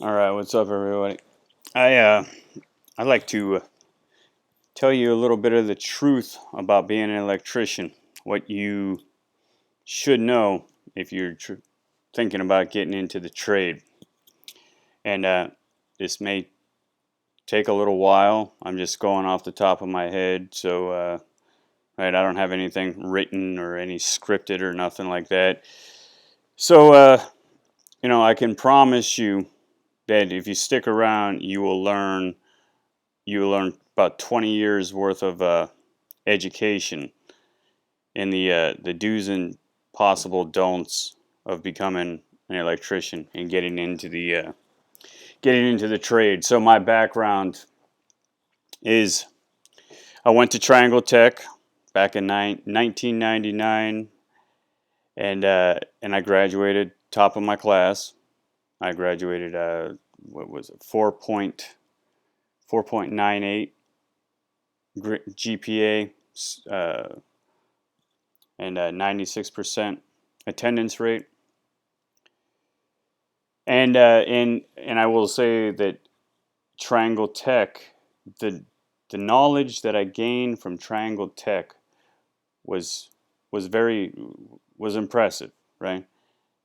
All right, what's up, everybody? I'd like to tell you a little bit of the truth about being an electrician. What you should know if you're thinking about getting into the trade. And this may take a little while. I'm just going off the top of my head, so right, I don't have anything written or any scripted or nothing like that. So I can promise you that if you stick around, you will learn about 20 years worth of education in the do's and possible don'ts of becoming an electrician and getting into the trade. So my background is I went to Triangle Tech back in 1999, and I graduated top of my class. I graduated what was it 4.98 GPA, and a 96% attendance rate. And I will say that Triangle Tech, the the knowledge that I gained from Triangle Tech was was very was impressive, right?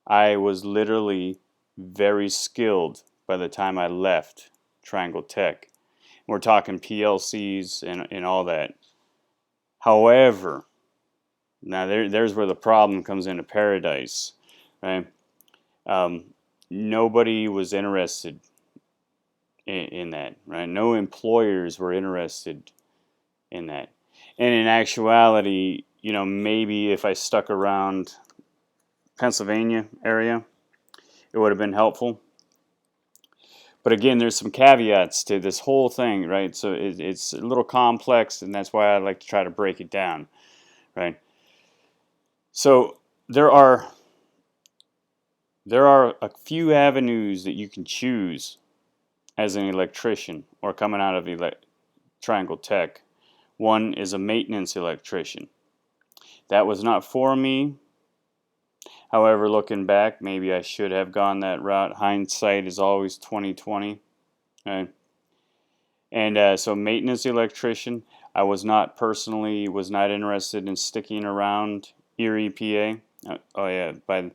I was literally very skilled by the time I left Triangle Tech. We're talking PLCs and all that. However, now there's where the problem comes into paradise, right? Um, Nobody was interested in that, right? No employers were interested in that. And in actuality, maybe if I stuck around Pennsylvania area, it would have been helpful. But again, there's some caveats to this whole thing, right? So it's a little complex, and that's why I like to try to break it down, right? So there are a few avenues that you can choose as an electrician or coming out of Triangle Tech. One is a maintenance electrician. That was not for me. However, looking back, maybe I should have gone that route. Hindsight is always 2020. Right? And so maintenance electrician, I was not interested in sticking around Erie, PA. Oh yeah, but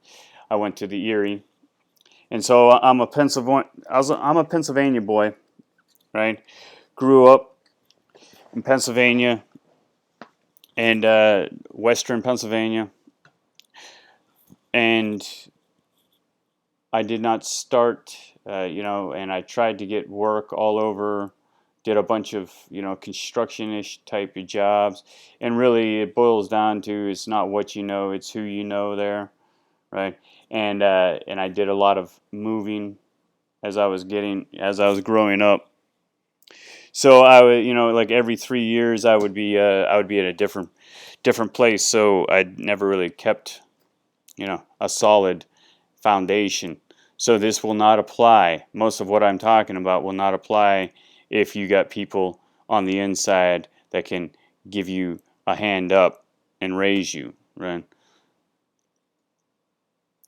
I went to the Erie, and so I'm a Pennsylvania boy, right? Grew up in Pennsylvania and Western Pennsylvania, and I did not start, and I tried to get work all over, did a bunch of, construction-ish type of jobs. And really, it boils down to it's not what you know, it's who you know there, right? And I did a lot of moving as I was growing up. So I would, like every 3 years, I would be at a different place. So I never really kept, a solid foundation. So this will not apply. Most of what I'm talking about will not apply if you got people on the inside that can give you a hand up and raise you, right?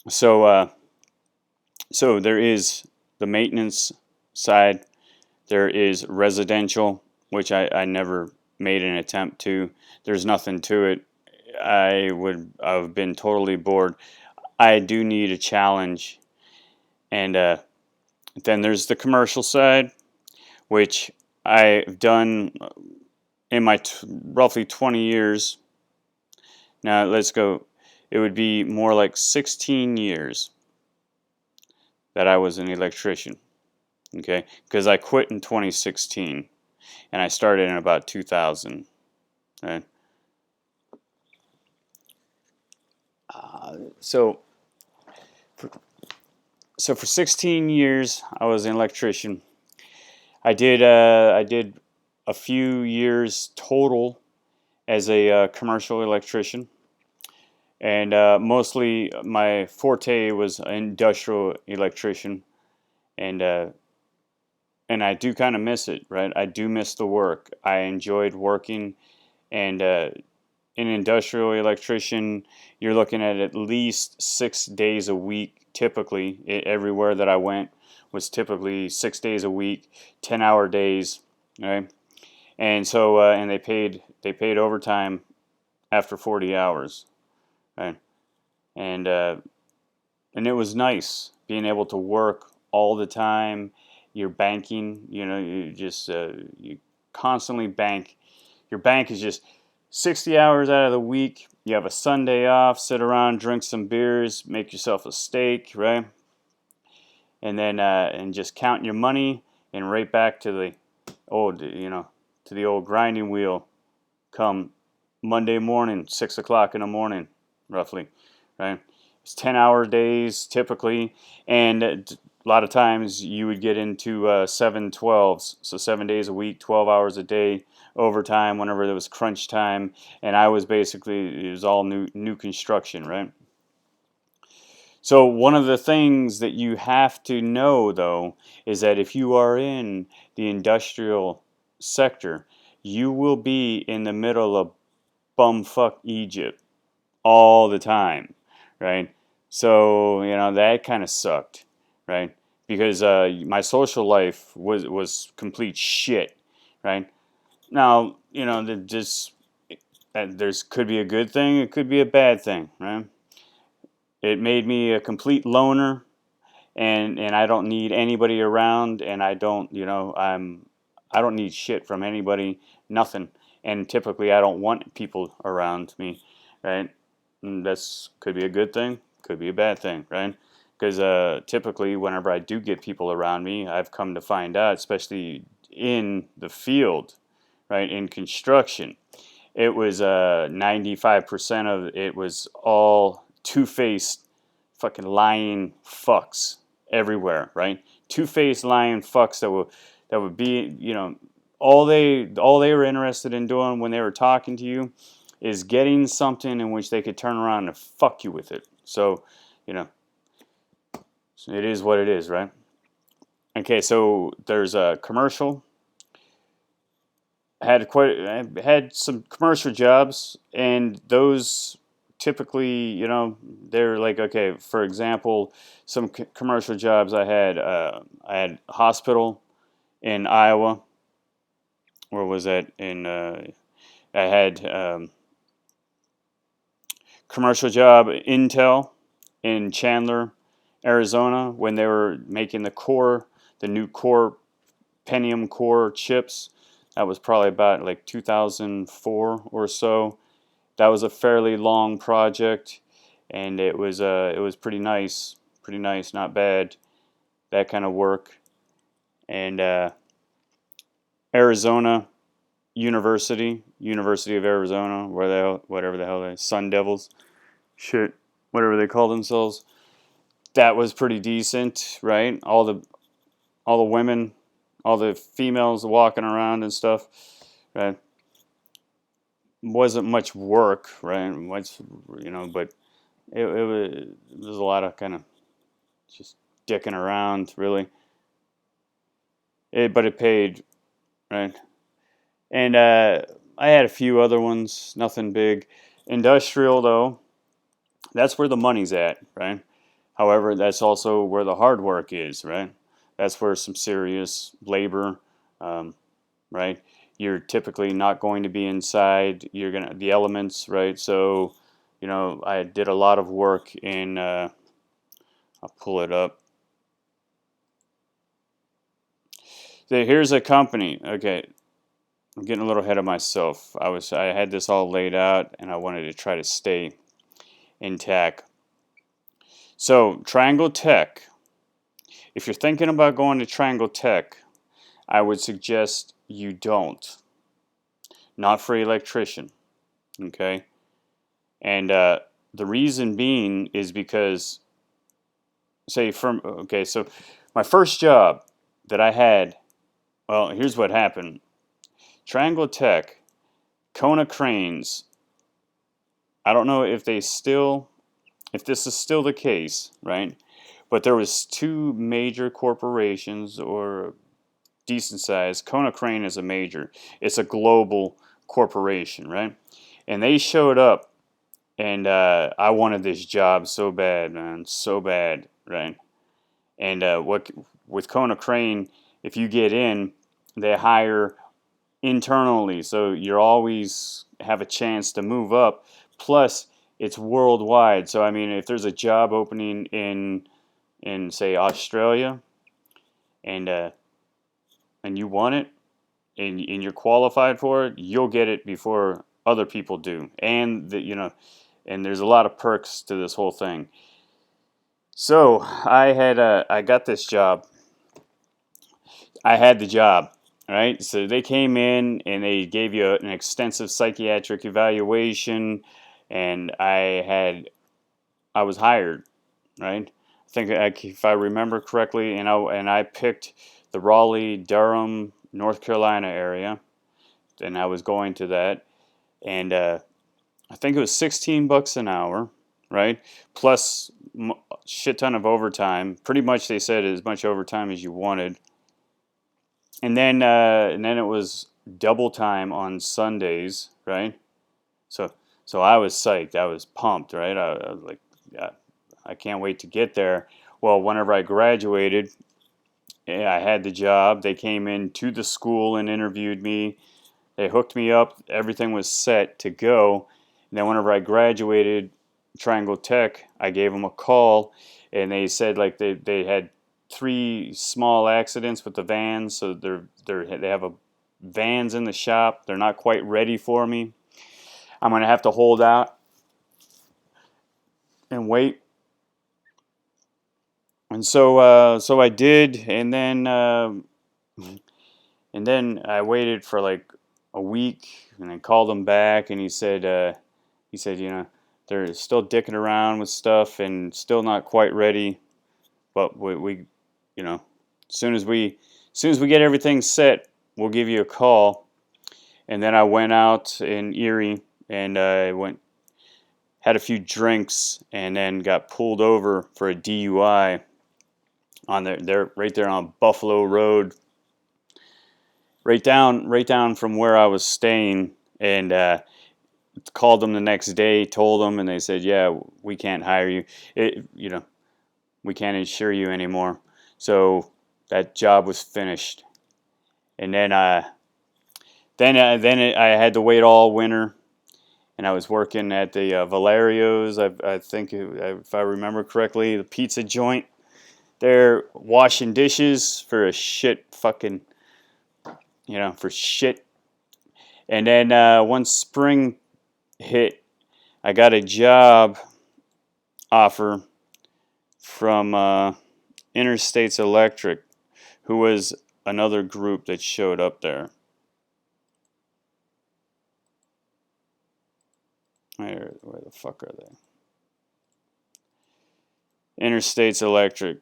So, so there is the maintenance side. There is residential, which I never made an attempt to. There's nothing to it. I've been totally bored. I do need a challenge. And then there's the commercial side, which I've done in my roughly 20 years. Now let's go. It would be more like 16 years that I was an electrician. Okay, because I quit in 2016 and I started in about 2000. Right? So, for, so for 16 years I was an electrician. I did a few years total as a commercial electrician, and mostly my forte was industrial electrician, and uh, and I do kind of miss it, right? I do miss the work. I enjoyed working, and in industrial electrician, you're looking at least 6 days a week, typically everywhere that I went, was typically 6 days a week, 10-hour days, right? And so and they paid overtime after 40 hours, right? And and it was nice being able to work all the time. You're banking, you just you constantly bank. Your bank is just 60 hours out of the week. You have a Sunday off, sit around, drink some beers, make yourself a steak, right? And then and just counting your money and right back to the old, to the old grinding wheel come Monday morning, 6 o'clock in the morning, roughly, right? It's 10-hour days typically, and a lot of times you would get into 7/12s, so 7 days a week, 12 hours a day, overtime whenever there was crunch time, and I was basically, it was all new construction, right? So one of the things that you have to know, though, is that if you are in the industrial sector, you will be in the middle of bumfuck Egypt all the time, right? So that kind of sucked, right? Because my social life was complete shit, right? Now there's could be a good thing, it could be a bad thing, right? It made me a complete loner, and I don't need anybody around, and I don't need shit from anybody, nothing. And typically I don't want people around me, right? And that's could be a good thing, could be a bad thing, right? Because typically whenever I do get people around me, I've come to find out, especially in the field, right, in construction, it was 95% of it was all two-faced fucking lying fucks everywhere, right? Two-faced lying fucks that would be, all they were interested in doing when they were talking to you is getting something in which they could turn around and fuck you with it. So, it is what it is, right? Okay, so there's a commercial. I had some commercial jobs, and those typically, they're like, okay, for example, some commercial jobs I had a hospital in Iowa. Where was that? I had commercial job Intel in Chandler, Arizona, when they were making the new core Pentium core chips. That was probably about like 2004 or so. That was a fairly long project, and it was pretty nice, not bad. That kind of work. And Arizona University of Arizona, whatever the hell they, Sun Devils, shit, whatever they call themselves. That was pretty decent, right? All the women, all the females walking around and stuff, right? Wasn't much work, right? But it was a lot of kind of just dicking around, really. But it paid, right? And I had a few other ones, nothing big. Industrial, though, that's where the money's at, right? However, that's also where the hard work is, right? That's where some serious labor, um, right? You're typically not going to be inside. The elements, right? So, I did a lot of work in. I'll pull it up. So here's a company. Okay, I'm getting a little ahead of myself. I had this all laid out, and I wanted to try to stay intact. So Triangle Tech. If you're thinking about going to Triangle Tech, I would suggest you don't. Not for electrician, okay? And the reason being is because, so my first job that I had, well, here's what happened. Triangle Tech, Kona Cranes, I don't know if this is still the case, right? But there was two major corporations, or decent size. Kona Crane is a major. It's a global corporation, right? And they showed up, and I wanted this job so bad, man, so bad, right? And with Kona Crane, if you get in, they hire internally, so you always have a chance to move up. Plus, it's worldwide. So I mean, if there's a job opening in say Australia, and you want it, and you're qualified for it, you'll get it before other people do. And and there's a lot of perks to this whole thing. So I got this job. I had the job, right? So they came in and they gave you an extensive psychiatric evaluation, and I was hired, right? I think if I remember correctly, and I picked the Raleigh, Durham, North Carolina area, and I was going to that, and I think it was $16 an hour, right? Plus shit ton of overtime. Pretty much they said as much overtime as you wanted. And then it was double time on Sundays, right? So so I was psyched. I was pumped, right? I was like, yeah, I can't wait to get there. Well, whenever I graduated, I had the job. They came in to the school and interviewed me. They hooked me up. Everything was set to go. And then whenever I graduated Triangle Tech, I gave them a call, and they said like they had three small accidents with the vans, so they have vans in the shop. They're not quite ready for me. I'm gonna have to hold out and wait. And so I did, and then I waited for like a week, and I called him back, and he said, they're still dicking around with stuff and still not quite ready, but we as soon as we get everything set, we'll give you a call. And then I went out in Erie, and I had a few drinks, and then got pulled over for a DUI on there right there on Buffalo Road, right down from where I was staying, and called them the next day, told them, and they said, yeah, we can't hire you. We can't insure you anymore. So that job was finished. And then I had to wait all winter, and I was working at the Valerio's. I think if I remember correctly, the pizza joint. They're washing dishes for a shit fucking, for shit. And then once spring hit, I got a job offer from Interstates Electric, who was another group that showed up there. Where the fuck are they? Interstates Electric.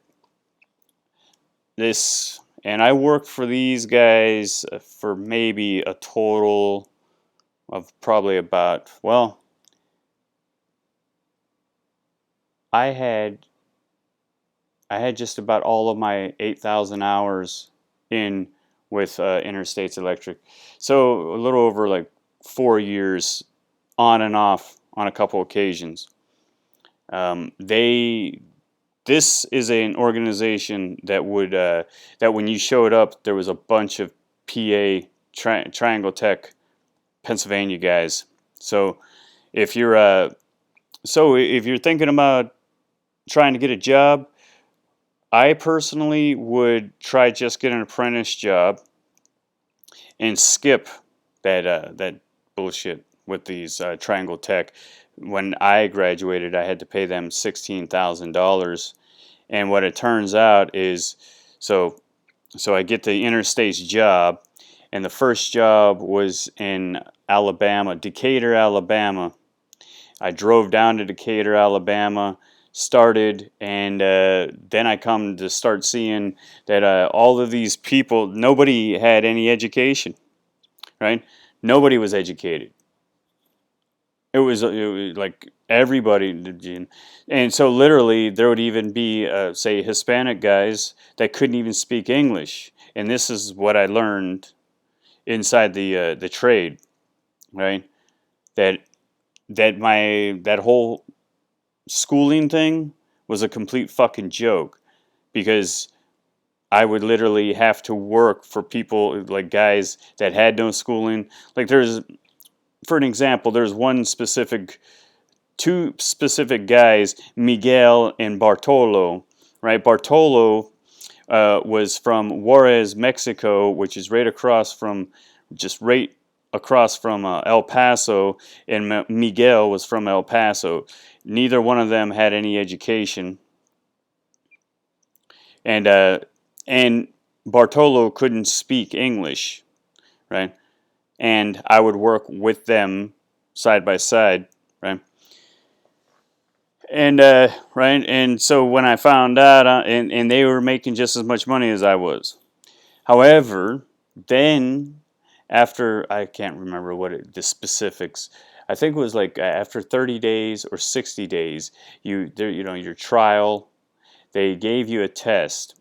And I worked for these guys for maybe a total of probably about, well, I had just about all of my 8,000 hours in with Interstates Electric. So a little over like 4 years on and off on a couple occasions. This is an organization that that when you showed up, there was a bunch of PA Triangle Tech Pennsylvania guys. So if you're thinking about trying to get a job, I personally would try just get an apprentice job and skip that bullshit with these Triangle Tech. When I graduated, I had to pay them $16,000, and what it turns out is, so I get the interstates job, and the first job was in Alabama, Decatur, Alabama. I drove down to Decatur, Alabama, started, and then I come to start seeing that all of these people, nobody had any education, right? Nobody was educated. It was like everybody, and so literally there would even be, say, Hispanic guys that couldn't even speak English, and this is what I learned inside the trade, right? That that whole schooling thing was a complete fucking joke, because I would literally have to work for people like guys that had no schooling. Like for an example, there's two specific guys, Miguel and Bartolo, right? Bartolo was from Juarez, Mexico, which is right across from El Paso, and Miguel was from El Paso. Neither one of them had any education, and Bartolo couldn't speak English, right? And I would work with them side by side, right? And right, and so when I found out, and they were making just as much money as I was. However, then after I can't remember the specifics. I think it was like after 30 days or 60 days, your trial. They gave you a test,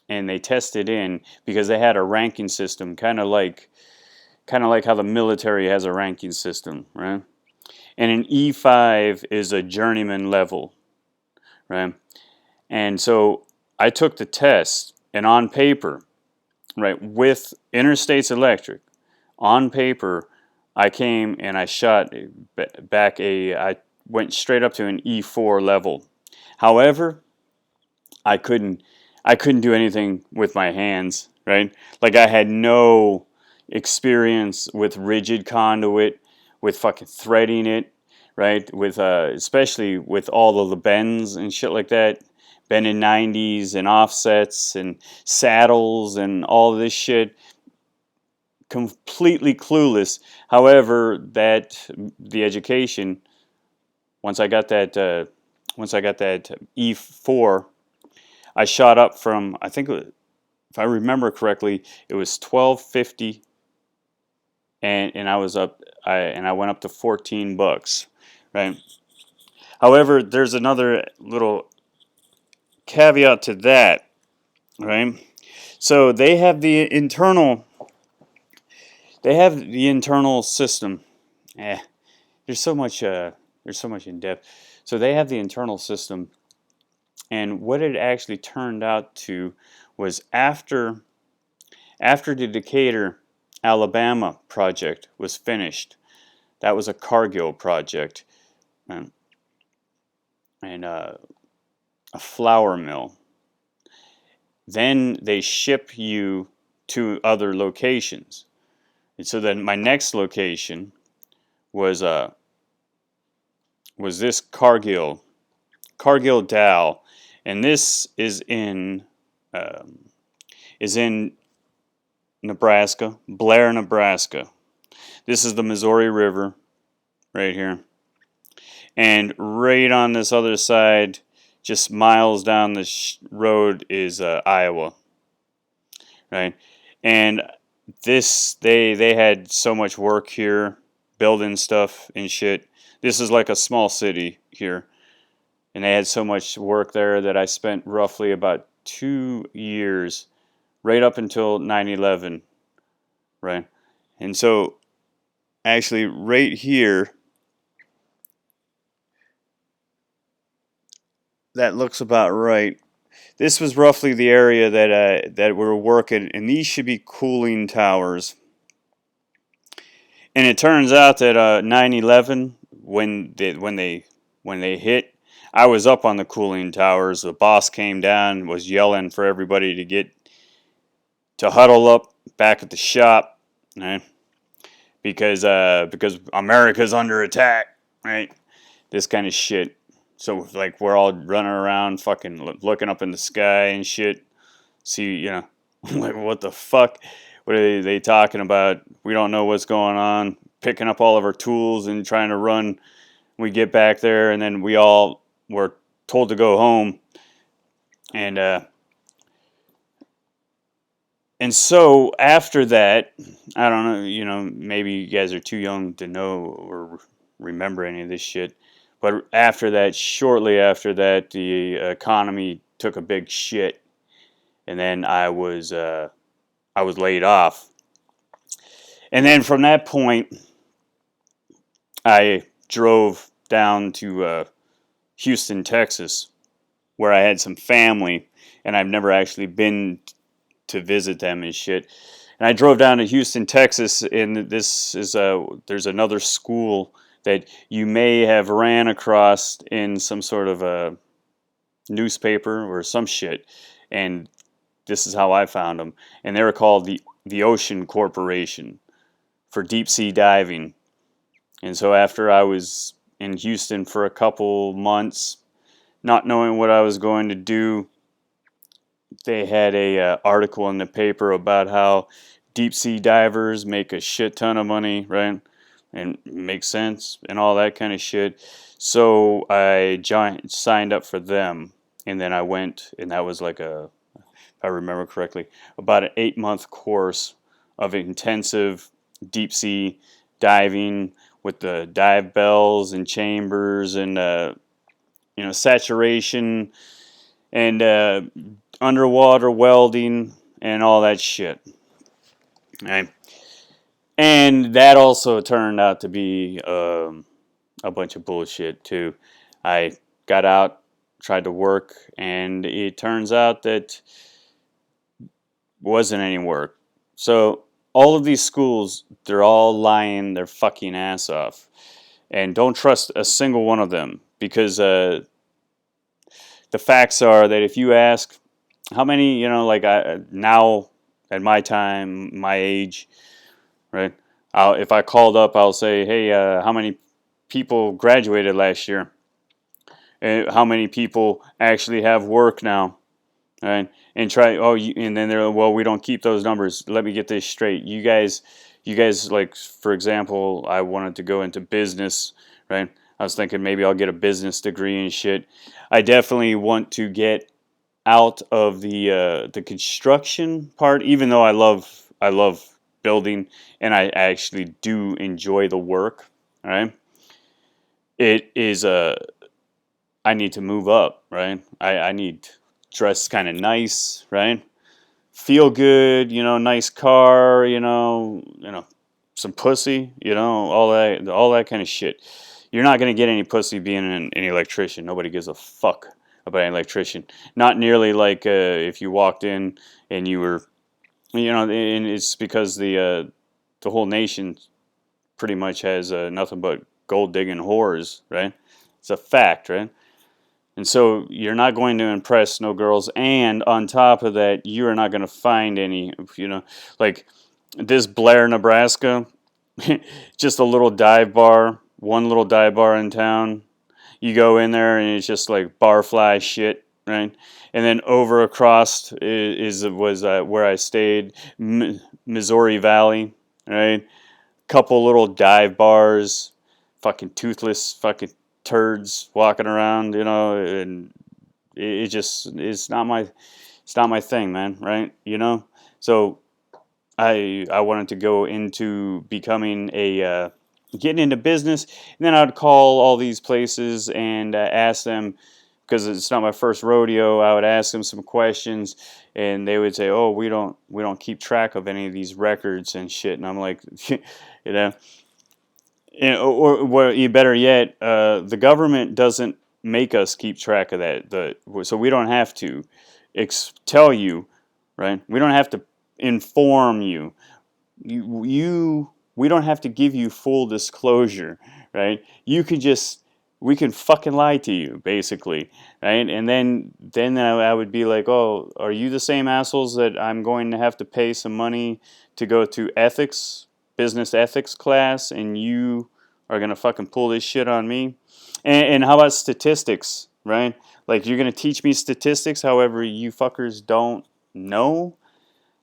and they tested in because they had a ranking system, kind of like how the military has a ranking system, right? And an E5 is a journeyman level, right? And so I took the test, and on paper, right, with Interstates Electric, on paper, I came and I shot I went straight up to an E4 level. However, I couldn't do anything with my hands, right? Like I had no experience with rigid conduit, with fucking threading it, right? With especially with all of the bends and shit like that, bending 90s and offsets and saddles and all of this shit. Completely clueless. However, the education, once I got that E4, I shot up from, I think, if I remember correctly, it was 1250, and I was up, I went up to $14, right? However, there's another little caveat to that, right? So they have the internal system. There's so much in depth. So they have the internal system, and what it actually turned out to was after the Decatur, Alabama project was finished. That was a Cargill project, and a flour mill. Then they ship you to other locations. And so then my next location was this Cargill Dow, and this is in Nebraska, Blair, Nebraska. This is the Missouri River right here, and right on this other side, just miles down the road, is Iowa, right? And they had so much work here, building stuff and shit. This is like a small city here, and they had so much work there that I spent roughly about 2 years, right up until 9/11, right? And so, actually, right here, that looks about right. This was roughly the area that we were working, and these should be cooling towers. And it turns out that 9/11, when they hit, I was up on the cooling towers. The boss came down, was yelling for everybody to huddle up back at the shop, right? Because America's under attack, right? This kind of shit. So like we're all running around, fucking looking up in the sky and shit. See, like what the fuck? What are they talking about? We don't know what's going on. Picking up all of our tools and trying to run. We get back there, and then we all were told to go home. And so after that, I don't know, maybe you guys are too young to know or remember any of this shit. But shortly after that, the economy took a big shit, and then I was laid off. And then from that point, I drove down to Houston, Texas, where I had some family, and I've never actually been to visit them and shit. And I drove down to Houston, Texas, and this is there's another school that you may have ran across in some sort of a newspaper or some shit, and this is how I found them. And they were called the Ocean Corporation for deep sea diving. And so after I was in Houston for a couple months, not knowing what I was going to do, they had a article in the paper about how deep sea divers make a shit ton of money, right? And makes sense and all that kind of shit. So I signed up for them, and then I went, and that was like if I remember correctly, about an 8-month course of intensive deep sea diving with the dive bells and chambers and saturation and underwater welding and all that shit. Right? And that also turned out to be a bunch of bullshit too. I got out, tried to work, and it turns out that wasn't any work. So all of these schools, they're all lying their fucking ass off. And don't trust a single one of them, because the facts are that if you ask how many, now at my time, my age, right? If I called up, I'll say, hey, how many people graduated last year? And how many people actually have work now? Right? And and then they're, well, we don't keep those numbers. Let me get this straight. You guys, like, for example, I wanted to go into business, right? I was thinking maybe I'll get a business degree and shit. I definitely want to get out of the construction part, even though I love building, and I actually do enjoy the work. Right? It is I need to move up. Right? I need dress kind of nice. Right? Feel good. Nice car. Some pussy. All that kind of shit. You're not gonna get any pussy being an electrician. Nobody gives a fuck about an electrician. Not nearly like if you walked in and you were, and it's because the whole nation pretty much has nothing but gold digging whores, right? It's a fact, right? And so you're not going to impress no girls, and on top of that, you are not going to find any, like this Blair, Nebraska, just a little dive bar, one little dive bar in town. You go in there and it's just like barfly shit, right? And then over across was where I stayed, Missouri Valley, right? Couple little dive bars, fucking toothless fucking turds walking around, and it just it's not my thing, man, right? So I wanted to go into becoming getting into business, and then I'd call all these places and ask them, because it's not my first rodeo. I would ask them some questions, and they would say, "Oh, we don't keep track of any of these records and shit." And I'm like, you know, or better yet, the government doesn't make us keep track of that. So we don't have to tell you, right? We don't have to inform you. We don't have to give you full disclosure, right? We can fucking lie to you, basically, right? And then I would be like, oh, are you the same assholes that I'm going to have to pay some money to go to business ethics class, and you are going to fucking pull this shit on me? And how about statistics, right? Like, you're going to teach me statistics, however, you fuckers don't know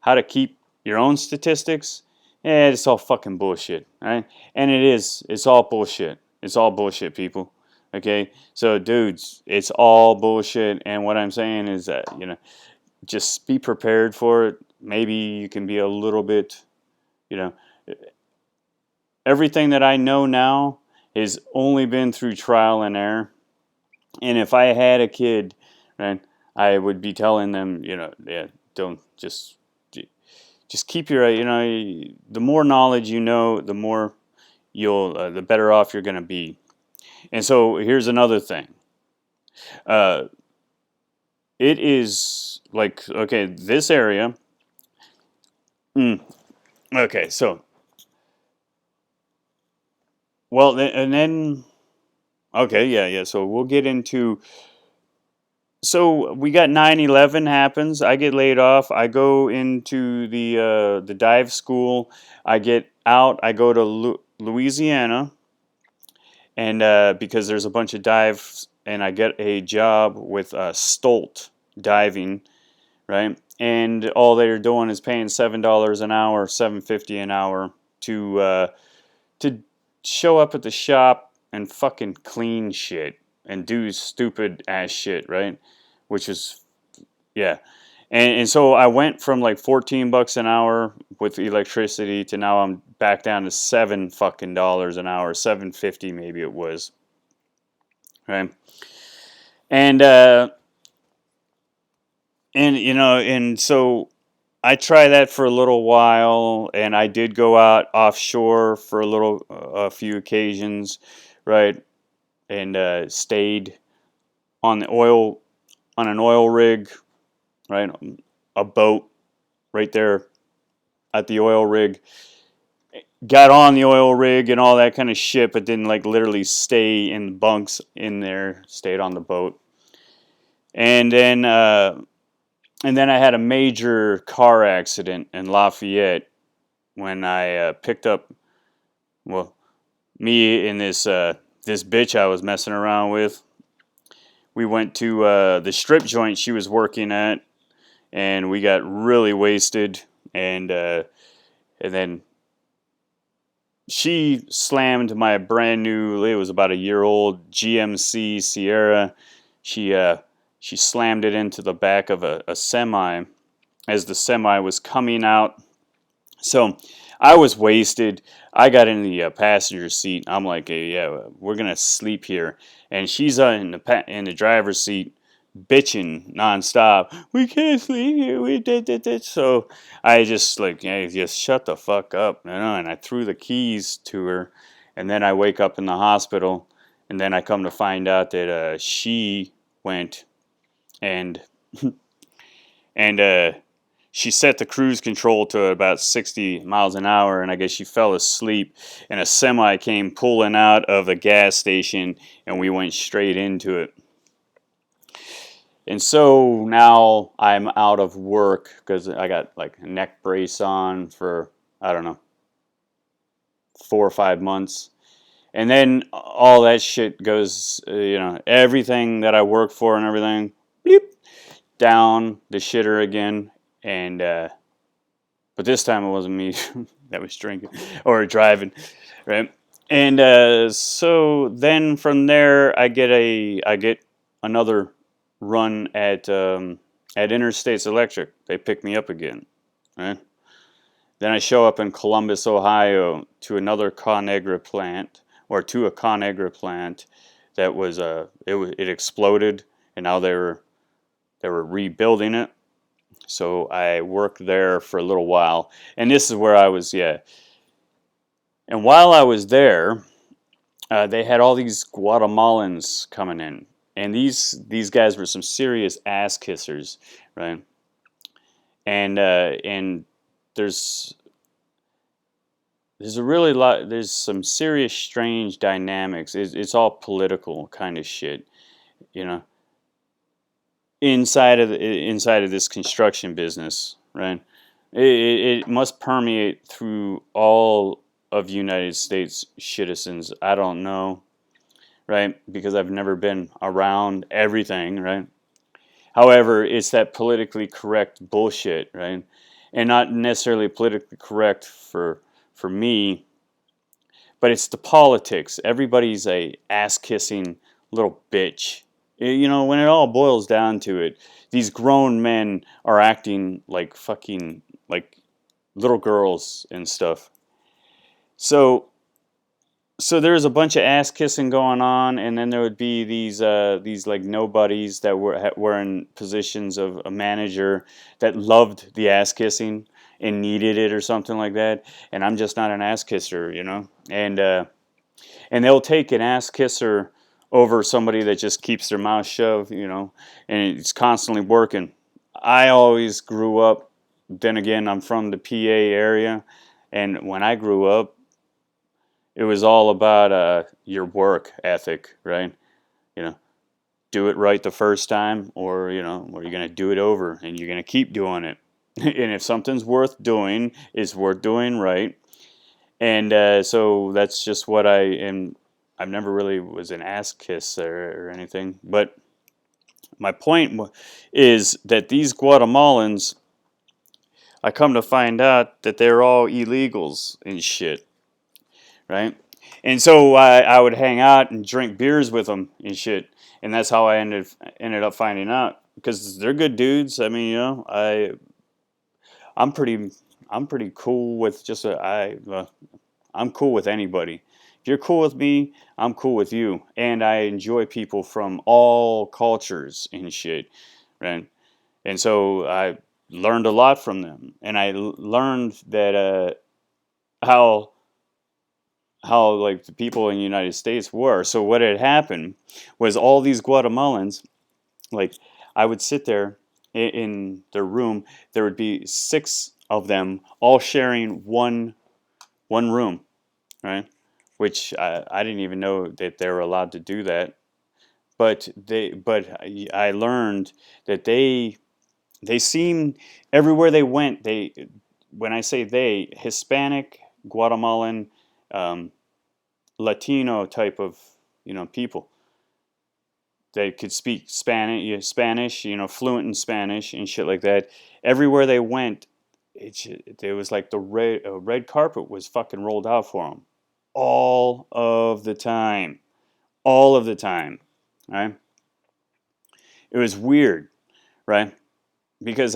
how to keep your own statistics? It's all fucking bullshit, right? And it is. It's all bullshit. It's all bullshit, people. Okay? So, dudes, it's all bullshit. And what I'm saying is that, just be prepared for it. Maybe you can be a little bit, everything that I know now has only been through trial and error. And if I had a kid, right, I would be telling them, don't just keep your, the more knowledge you know, the more the better off you're going to be. And so here's another thing. It is like, okay, this area, Mm, okay, so well, and then okay, yeah, yeah. So we'll get into. So we got 9/11 happens. I get laid off. I go into the dive school. I get out. I go to Louisiana, and because there's a bunch of dives, and I get a job with Stolt diving, right? And all they're doing is paying $7 an hour, 7.50 an hour to show up at the shop and fucking clean shit and do stupid ass shit, right? Which is yeah. And so I went from like 14 bucks an hour with electricity to now I'm back down to seven fucking dollars an hour, 7.50 maybe it was, right? And and so I tried that for a little while, and I did go out offshore for a few occasions, right? And stayed on the oil on an oil rig, right? A boat right there at the oil rig. Got on the oil rig and all that kind of shit, but didn't like literally stay in the bunks in there. Stayed on the boat, and then I had a major car accident in Lafayette when I picked up well me and this bitch I was messing around with. We went to the strip joint she was working at, and we got really wasted, and then she slammed my brand new, it was about a year old GMC Sierra. She uh she slammed it into the back of a semi as the semi was coming out. So I was wasted. I got in the passenger seat. I'm like, hey, yeah, we're gonna sleep here, and she's in the driver's seat, bitching nonstop. We can't sleep here. We did. So I just like, hey, just shut the fuck up, and I threw the keys to her, and then I wake up in the hospital, and then I come to find out that she went and and she set the cruise control to about 60 miles an hour, and I guess she fell asleep, and a semi came pulling out of a gas station, and we went straight into it. And so now I'm out of work because I got like a neck brace on for, I don't know, 4 or 5 months. And then all that shit goes, everything that I work for and everything, bleep, down the shitter again. And, but this time it wasn't me that was drinking or driving, right? And so then from there, I get another run at Interstates Electric. They pick me up again, right? Then I show up in Columbus, Ohio, to another Conagra plant, or to a Conagra plant that was it exploded, and now they were rebuilding it. So I worked there for a little while, and this is where I was, yeah. And while I was there, they had all these Guatemalans coming in, and these guys were some serious ass kissers, right? And there's a really lot. There's some serious strange dynamics. It's all political kind of shit, you know, inside of this construction business, right? It must permeate through all of United States citizens. I don't know, right? Because I've never been around everything, right? However, it's that politically correct bullshit, right? And not necessarily politically correct for me, but it's the politics. Everybody's a ass kissing little bitch. When it all boils down to it, these grown men are acting like fucking like little girls and stuff. So there's a bunch of ass kissing going on, and then there would be these like nobodies that were in positions of a manager that loved the ass kissing and needed it or something like that. And I'm just not an ass kisser, and they'll take an ass kisser over somebody that just keeps their mouth shoved, and it's constantly working. I always grew up then again, I'm from the PA area, and when I grew up, it was all about your work ethic, right? You know, do it right the first time, or you're gonna do it over, and you're gonna keep doing it. And if something's worth doing, it's worth doing right. And so that's just what I am. I've never really was an ass kisser or anything, but my point is that these Guatemalans, I come to find out that they're all illegals and shit, right? And so I would hang out and drink beers with them and shit, and that's how I ended up finding out because they're good dudes. I mean, I'm pretty I'm pretty cool with I'm cool with anybody. If you're cool with me, I'm cool with you, and I enjoy people from all cultures and shit, right? And so I learned a lot from them, and I learned that how like the people in the United States were. So what had happened was all these Guatemalans, like I would sit there in their room. There would be 6 of them all sharing one room, right? Which I didn't even know that they were allowed to do that. But I learned that they seem everywhere they went. When I say they, Hispanic, Guatemalan, um, Latino type of people. They could speak Spanish, fluent in Spanish and shit like that. Everywhere they went, it was like the red carpet was fucking rolled out for them, all of the time, all of the time, right? It was weird, right? Because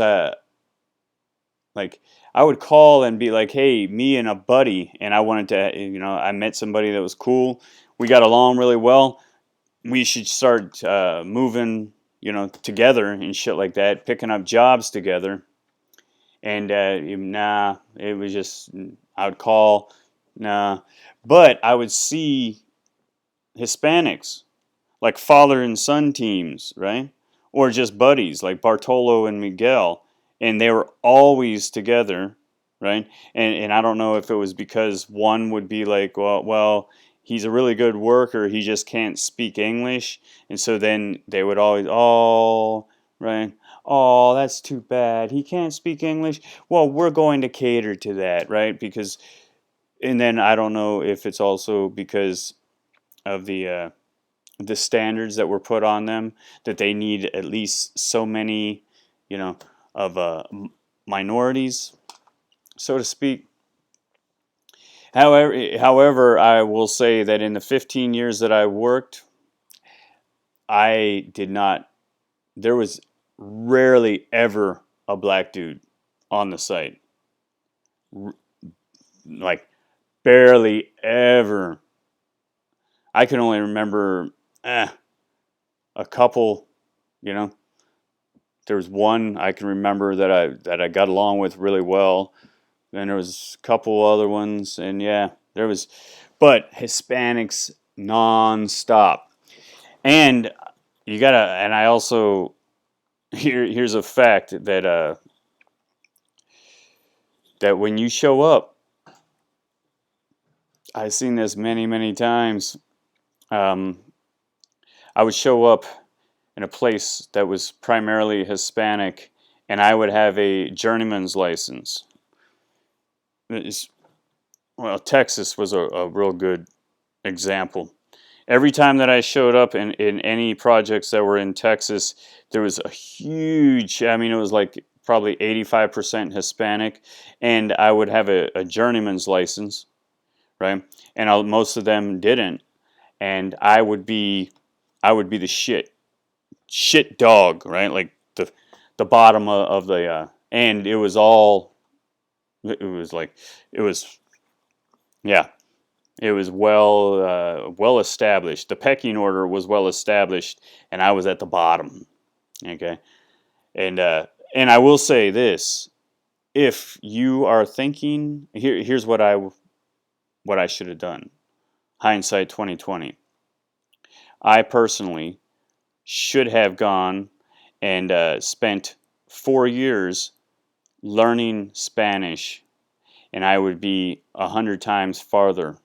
like I would call and be like, "Hey, me and a buddy," and I wanted to, I met somebody that was cool. We got along really well. We should start moving, together and shit like that, picking up jobs together. And nah, it was just I would call, nah, but I would see Hispanics like father and son teams, right? Or just buddies like Bartolo and Miguel, and they were always together, right? And I don't know if it was because one would be like, well, he's a really good worker, he just can't speak English, and so then they would always, oh, right, oh, that's too bad, he can't speak English. Well, we're going to cater to that, right? Because, and then I don't know if it's also because of the standards that were put on them that they need at least so many, you know, of minorities, so to speak. However, I will say that in the 15 years that I worked, I did not. There was rarely ever a black dude on the site, like barely ever. I can only remember a couple, you know, there was one I can remember that I got along with really well. Then there was a couple other ones, and yeah, there was, but Hispanics nonstop. And you gotta, and I also here's a fact that when you show up, I've seen this many times. Um, I would show up in a place that was primarily Hispanic, and I would have a journeyman's license. Well, Texas was a real good example. Every time that I showed up in any projects that were in Texas, there was a huge, I mean, it was like probably 85% Hispanic, and I would have a journeyman's license, right? And most of them didn't, and I would be the shit dog, right? Like the bottom of the, and it was like, it was, yeah, it was well established. The pecking order was well established, and I was at the bottom. Okay, and and I will say this: if you are thinking, here's what I should have done. Hindsight 2020. I personally should have gone and spent 4 years learning Spanish, and I would be 100 times farther.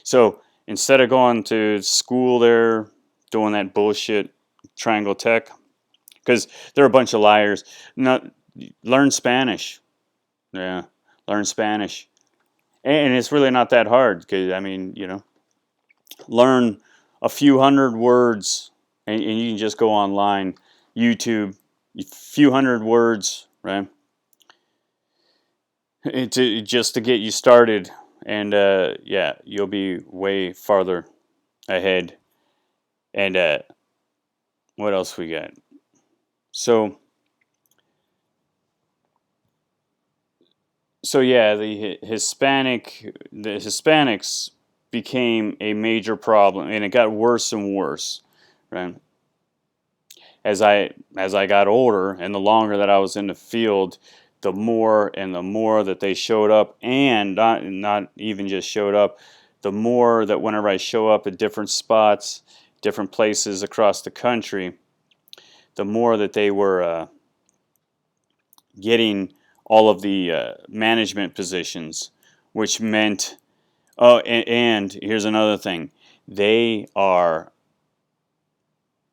So instead of going to school there, doing that bullshit Triangle Tech, because they're a bunch of liars. Not learn Spanish. Yeah, learn Spanish, and it's really not that hard. Because I mean, learn a few hundred words, and you can just go online, YouTube, a few hundred words, right? Just to get you started, and yeah, you'll be way farther ahead. And what else we got? So yeah, the Hispanics became a major problem, and it got worse and worse, right? As I got older, and the longer that I was in the field, the more and the more that they showed up, and not even just showed up, the more that whenever I show up at different spots, different places across the country, the more that they were getting all of the management positions, which meant, oh, and here's another thing, they are,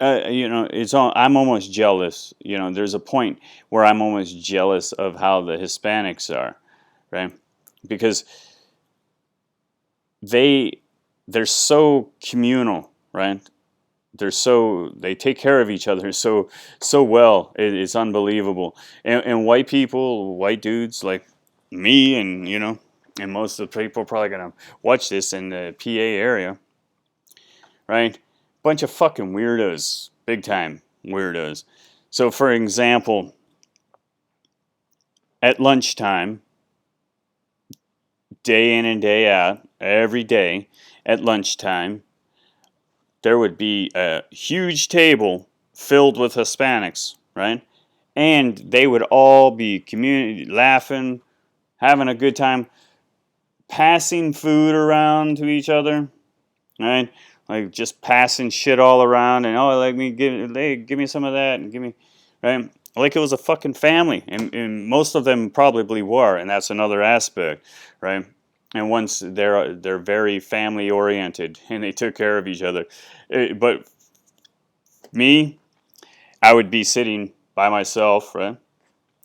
I'm almost jealous. There's a point where I'm almost jealous of how the Hispanics are, right? Because they're so communal, right? They take care of each other so well. It's unbelievable. And white people, white dudes like me, and most of the people probably gonna watch this in the PA area, right? Bunch of fucking weirdos, big time weirdos. So, for example, at lunchtime, day in and day out, every day at lunchtime, there would be a huge table filled with Hispanics, right? And they would all be community laughing, having a good time, passing food around to each other, right? Like just passing shit all around, and oh, like give me some of that, and give me, right? Like it was a fucking family, and most of them probably were, and that's another aspect, right? And once they're very family oriented, and they took care of each other. But me, I would be sitting by myself, right,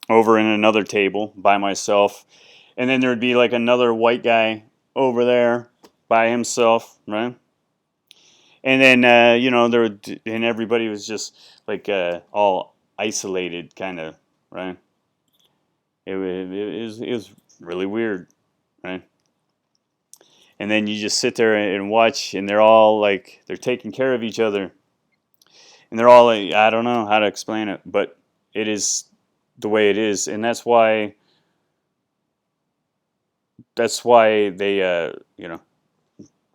over in another table by myself, and then there would be like another white guy over there by himself, right? And then and everybody was just like all isolated, kind of, right? It was really weird, right? And then you just sit there and watch, and they're all like they're taking care of each other, and they're all like, I don't know how to explain it, but it is the way it is, and that's why they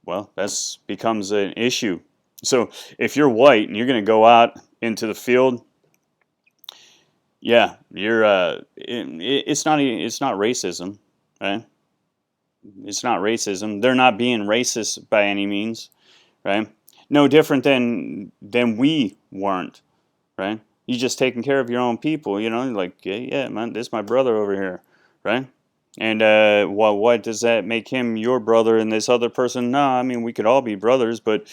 well, that's becomes an issue. So if you're white and you're going to go out into the field, yeah, you're it's not racism, right? It's not racism. They're not being racist by any means, right? No different than we weren't, right? You just taking care of your own people, like yeah, man, this is my brother over here, right? And what does that make him your brother and this other person? No, I mean we could all be brothers, but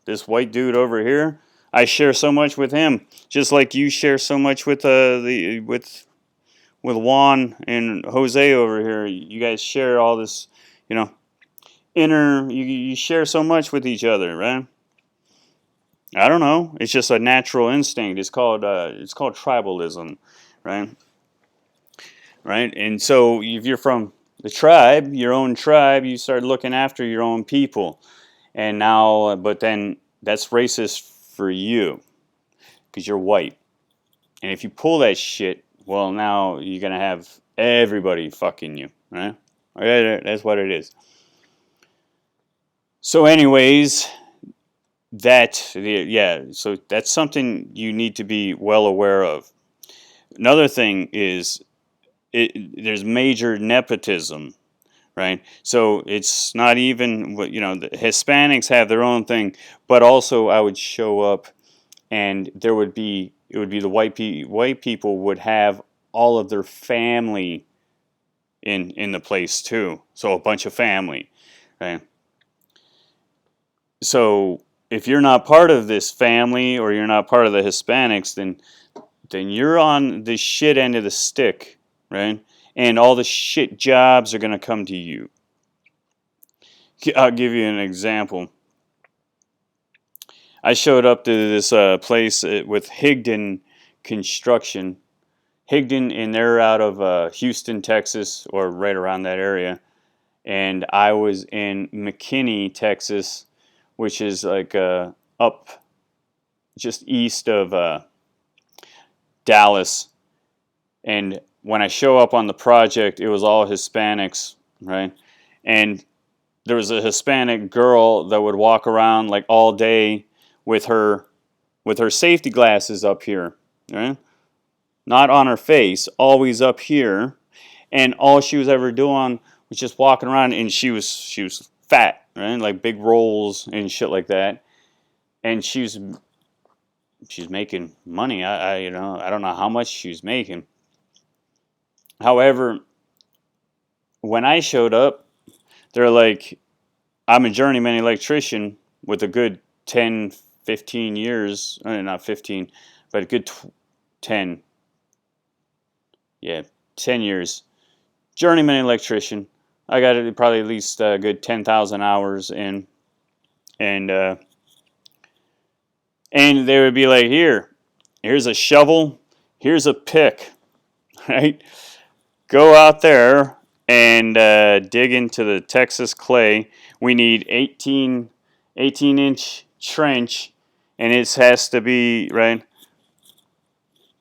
this white dude over here, I share so much with him, just like you share so much with with Juan and Jose over here. You guys share all this, you know, you share so much with each other, right? I don't know. It's just a natural instinct. It's called tribalism, right? Right? And so if you're from the tribe, your own tribe, you start looking after your own people. And now, but then that's racist for you because you're white. And if you pull that shit, well, now you're going to have everybody fucking you, right? That's what it is. So anyways, so that's something you need to be well aware of. Another thing is there's major nepotism, right? So it's not even the Hispanics have their own thing, but also I would show up and it would be the white people would have all of their family in the place too. So a bunch of family, right? So if you're not part of this family or you're not part of the Hispanics, then you're on the shit end of the stick, right? And all the shit jobs are gonna come to you. I'll give you an example. I showed up to this place with Higdon Construction. Higdon, and they're out of Houston, Texas, or right around that area. And I was in McKinney, Texas, which is like up just east of Dallas. And when I show up on the project, it was all Hispanics, right? And there was a Hispanic girl that would walk around like all day with her safety glasses up here, right? Not on her face, always up here, and all she was ever doing was just walking around, and she was fat, right? Like big rolls and shit like that, and she's making money. I don't know how much she was making. However, when I showed up, they're like, I'm a journeyman electrician with a good 10, 15 years, not 15, but a good 10, yeah, 10 years. Journeyman electrician. I got probably at least a good 10,000 hours in, and they would be like, here's a shovel, here's a pick, right? Go out there and dig into the Texas clay. We need 18-inch trench, and it has to be, right,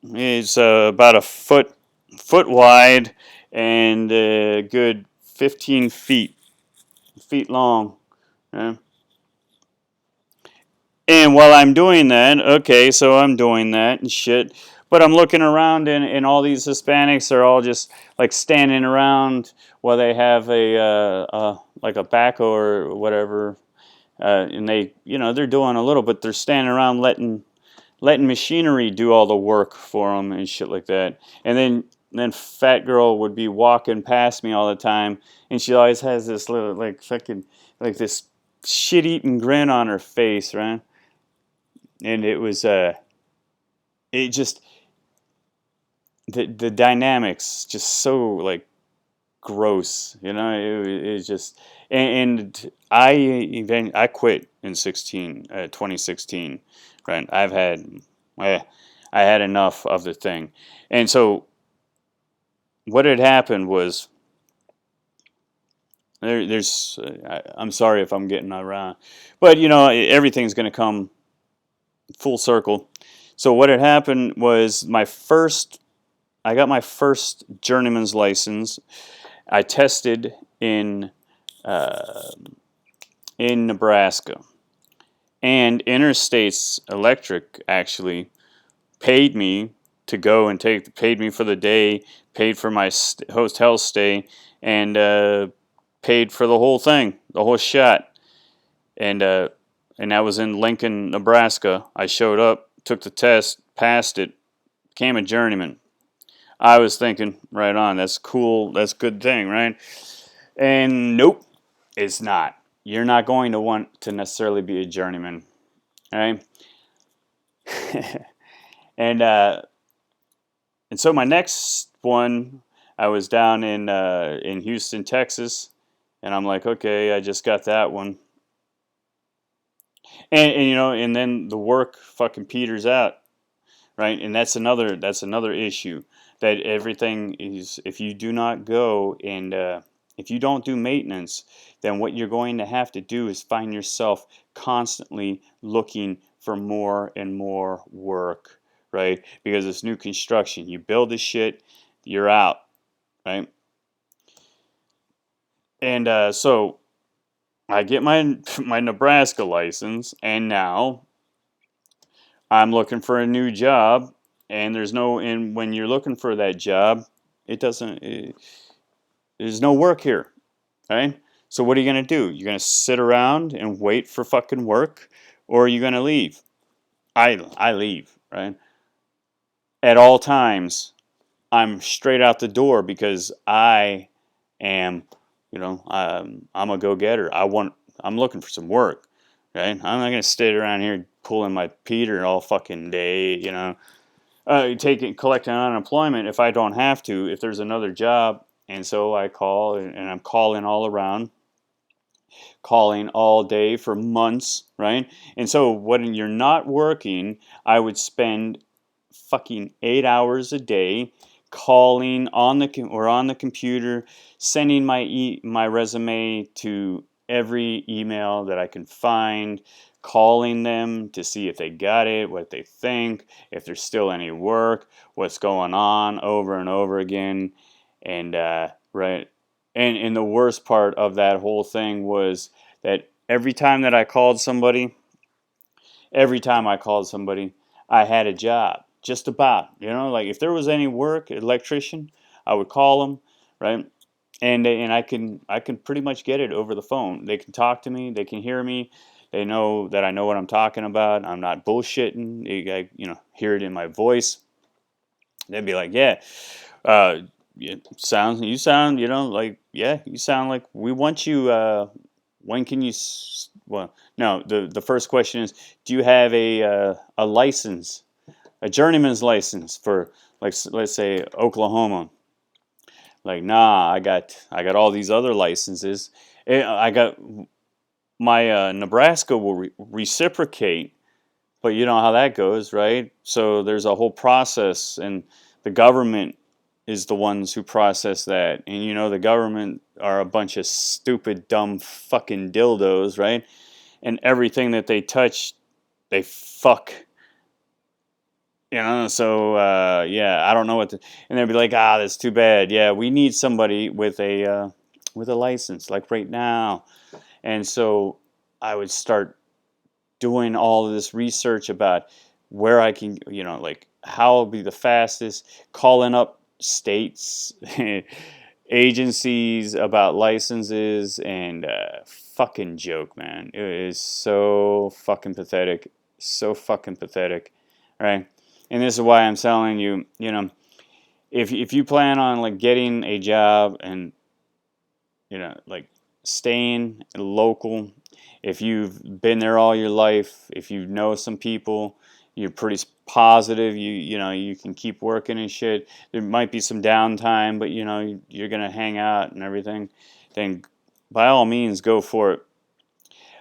it's about a foot wide and a good 15 feet long. Right? And while I'm doing that, okay, so I'm doing that and shit, but I'm looking around, and all these Hispanics are all just like standing around while they have like a backhoe or whatever, and they're doing a little, but they're standing around letting machinery do all the work for them and shit like that. And then fat girl would be walking past me all the time, and she always has this little like fucking like this shit-eating grin on her face, right? And it was it just the dynamics just so like gross, it just, and I quit in 2016, right? I had enough of the thing. And so what had happened was I'm sorry if I'm getting around, but everything's going to come full circle. So what had happened was I got my first journeyman's license. I tested in Nebraska, and Interstates Electric actually paid me to go and paid me for the day, paid for my hotel stay, and paid for the whole thing, the whole shot. And that was in Lincoln, Nebraska. I showed up, took the test, passed it, became a journeyman. I was thinking, right on, that's cool, that's a good thing, right? And nope, it's not. You're not going to want to necessarily be a journeyman, right? and so my next one, I was down in Houston, Texas, and I'm like, okay, I just got that one, and then the work fucking peters out, right? And that's another issue, that everything is, if you do not go and if you don't do maintenance, then what you're going to have to do is find yourself constantly looking for more and more work, right? Because it's new construction. You build the shit, you're out, right? And so I get my Nebraska license, and now I'm looking for a new job, and when you're looking for that job, there's no work here, right? So what are you going to do? You're going to sit around and wait for fucking work, or are you going to leave? I leave, right? At all times, I'm straight out the door because I am, I'm a go-getter. I'm looking for some work, right? I'm not gonna sit around here pulling my Peter all fucking day, collecting unemployment if I don't have to, if there's another job. And so I call, and I'm calling all around, calling all day for months, right? And so when you're not working, I would spend fucking 8 hours a day calling on the computer, sending my resume to every email that I can find, calling them to see if they got it, what they think, if there's still any work, what's going on, over and over again. And right, and the worst part of that whole thing was that every time I called somebody, I had a job. Just about, like if there was any work, electrician, I would call them, right? And I can pretty much get it over the phone. They can talk to me, they can hear me, they know that I know what I'm talking about. I'm not bullshitting. Hear it in my voice. They'd be like, yeah, uh, you sound, like, yeah, you sound like we want you. When can you? Well, no. The first question is, do you have a license, a journeyman's license for, like, let's say Oklahoma? Like, nah, I got all these other licenses. I got my Nebraska will reciprocate, but you know how that goes, right? So there's a whole process, and the government is the ones who process that. And the government are a bunch of stupid, dumb fucking dildos, right? And everything that they touch, they fuck. So yeah, I don't know and they'd be like, that's too bad. Yeah, we need somebody with a license, like right now. And so I would start doing all of this research about where I can, like how will be the fastest, calling up states, agencies about licenses, and fucking joke, man. It is so fucking pathetic. So fucking pathetic. All right. And this is why I'm telling you, if you plan on like getting a job and, like staying local, if you've been there all your life, if you know some people, you're pretty positive, you can keep working and shit. There might be some downtime, but you're gonna hang out and everything. Then by all means, go for it.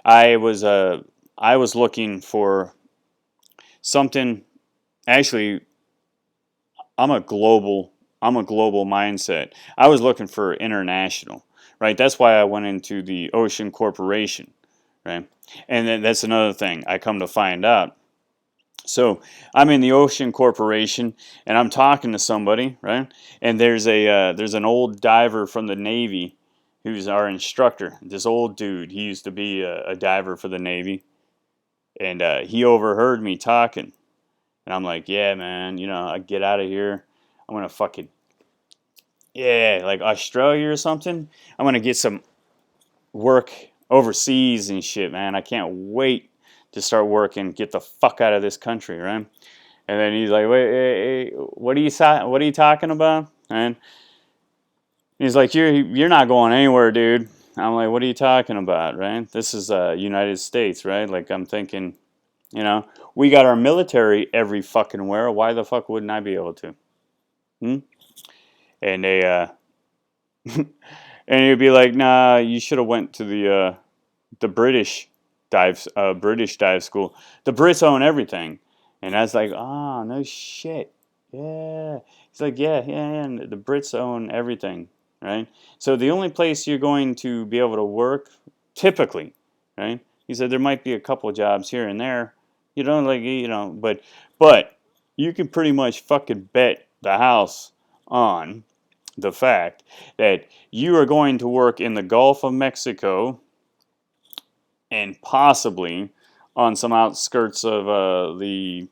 I was I was looking for something. Actually, I'm a global I'm a global mindset. I was looking for international, right? That's why I went into the Ocean Corporation, right? And then that's another thing I come to find out. So I'm in the Ocean Corporation, and I'm talking to somebody, right? And there's an old diver from the Navy who's our instructor. This old dude, he used to be a diver for the Navy, and he overheard me talking. And I'm like, yeah, man, I get out of here. I'm gonna fucking, yeah, like Australia or something. I'm gonna get some work overseas and shit, man. I can't wait to start working, get the fuck out of this country, right? And then he's like, wait, hey, what are you talking about? And he's like, you're not going anywhere, dude. I'm like, what are you talking about, right? This is United States, right? Like, I'm thinking, we got our military every fucking where. Why the fuck wouldn't I be able to? Hmm? And they and he'd be like, nah, you should have went to the British dive school. The Brits own everything. And I was like, no shit. Yeah. He's like, yeah, and the Brits own everything, right? So the only place you're going to be able to work, typically, right? He said there might be a couple jobs here and there, but you can pretty much fucking bet the house on the fact that you are going to work in the Gulf of Mexico and possibly on some outskirts of the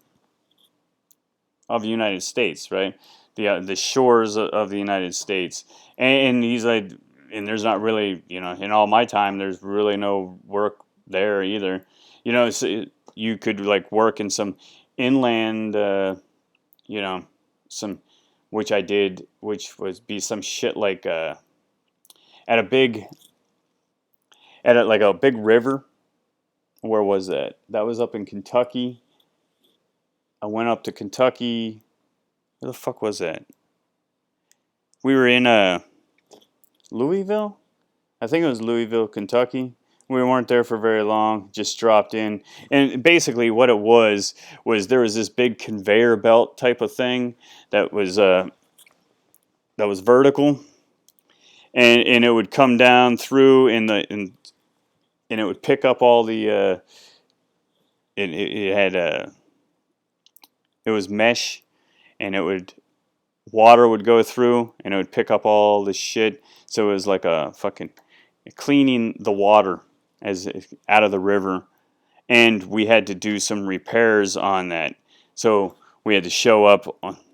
United States, right? The shores of the United States, and he's like, and there's not really, in all my time, there's really no work there either. So you could like work in some inland, some which I did, which was be some shit like at a big like a big river. Where was that? That was up in Kentucky. I went up to Kentucky. Where the fuck was that? We were in Louisville. I think it was Louisville, Kentucky. We weren't there for very long. Just dropped in, and basically what it was there was this big conveyor belt type of thing that was vertical, and it would come down through and it would pick up all the it had it was mesh, and water would go through, and it would pick up all the shit. So it was like a fucking cleaning the water as out of the river, and we had to do some repairs on that. So we had to show up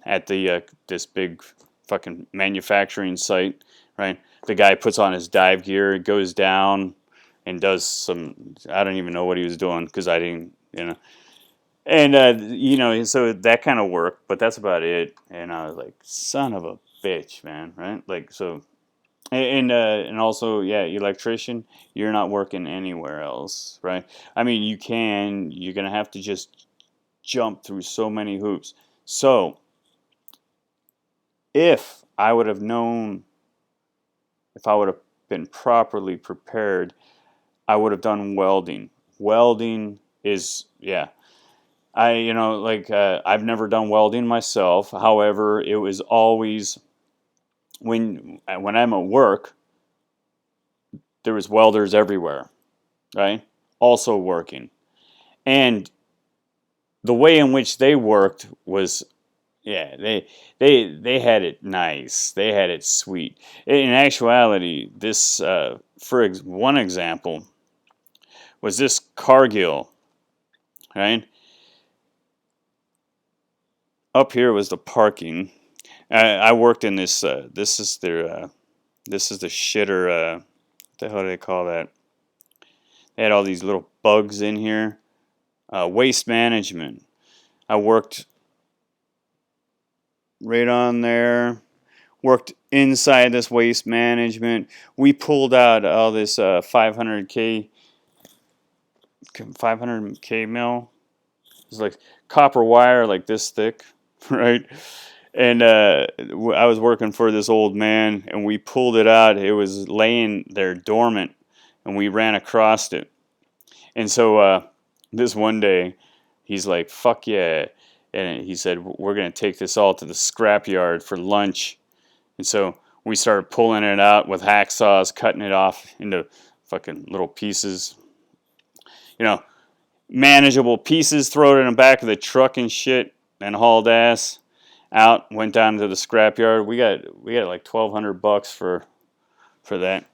at the this big fucking manufacturing site, right? The guy puts on his dive gear, goes down, and does some. I don't even know what he was doing because I didn't, And so that kind of worked, but that's about it. And I was like, son of a bitch, man, right? Like so. And also, yeah, electrician, you're not working anywhere else, right? I mean, you're going to have to just jump through so many hoops. So, if I would have known, if I would have been properly prepared, I would have done welding. Welding is, yeah. I've never done welding myself. However, it was always, when I'm at work, there was welders everywhere, right? Also working. And the way in which they worked was, yeah, they had it nice. They had it sweet. In actuality, this, for one example, was this Cargill, right? Up here was the parking. I worked in this, this is the shitter, what the hell do they call that? They had all these little bugs in here. Waste management. I worked right on there. Worked inside this waste management. We pulled out all this 500K mil. It's like copper wire like this thick, right? And I was working for this old man, and we pulled it out. It was laying there dormant, and we ran across it. And so this one day, he's like, fuck yeah. And he said, we're going to take this all to the scrapyard for lunch. And so we started pulling it out with hacksaws, cutting it off into fucking little pieces. Manageable pieces, throw it in the back of the truck and shit, and hauled ass out, went down to the scrapyard. We got like $1,200 for that.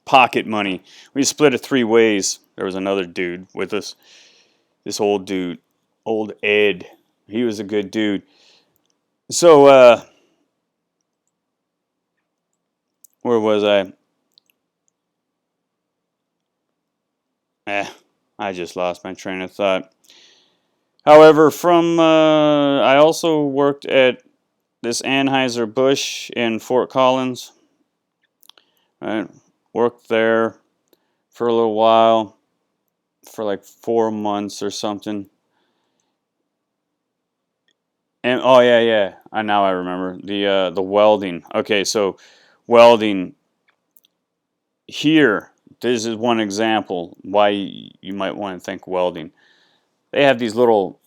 Pocket money. We split it 3 ways. There was another dude with us. This old dude, old Ed. He was a good dude. So, where was I? I just lost my train of thought. However, I also worked at this Anheuser-Busch in Fort Collins. I worked there for a little while, for like 4 months or something. And oh yeah, now I remember the welding. Okay, so welding here. This is one example why you might want to think welding. They have these little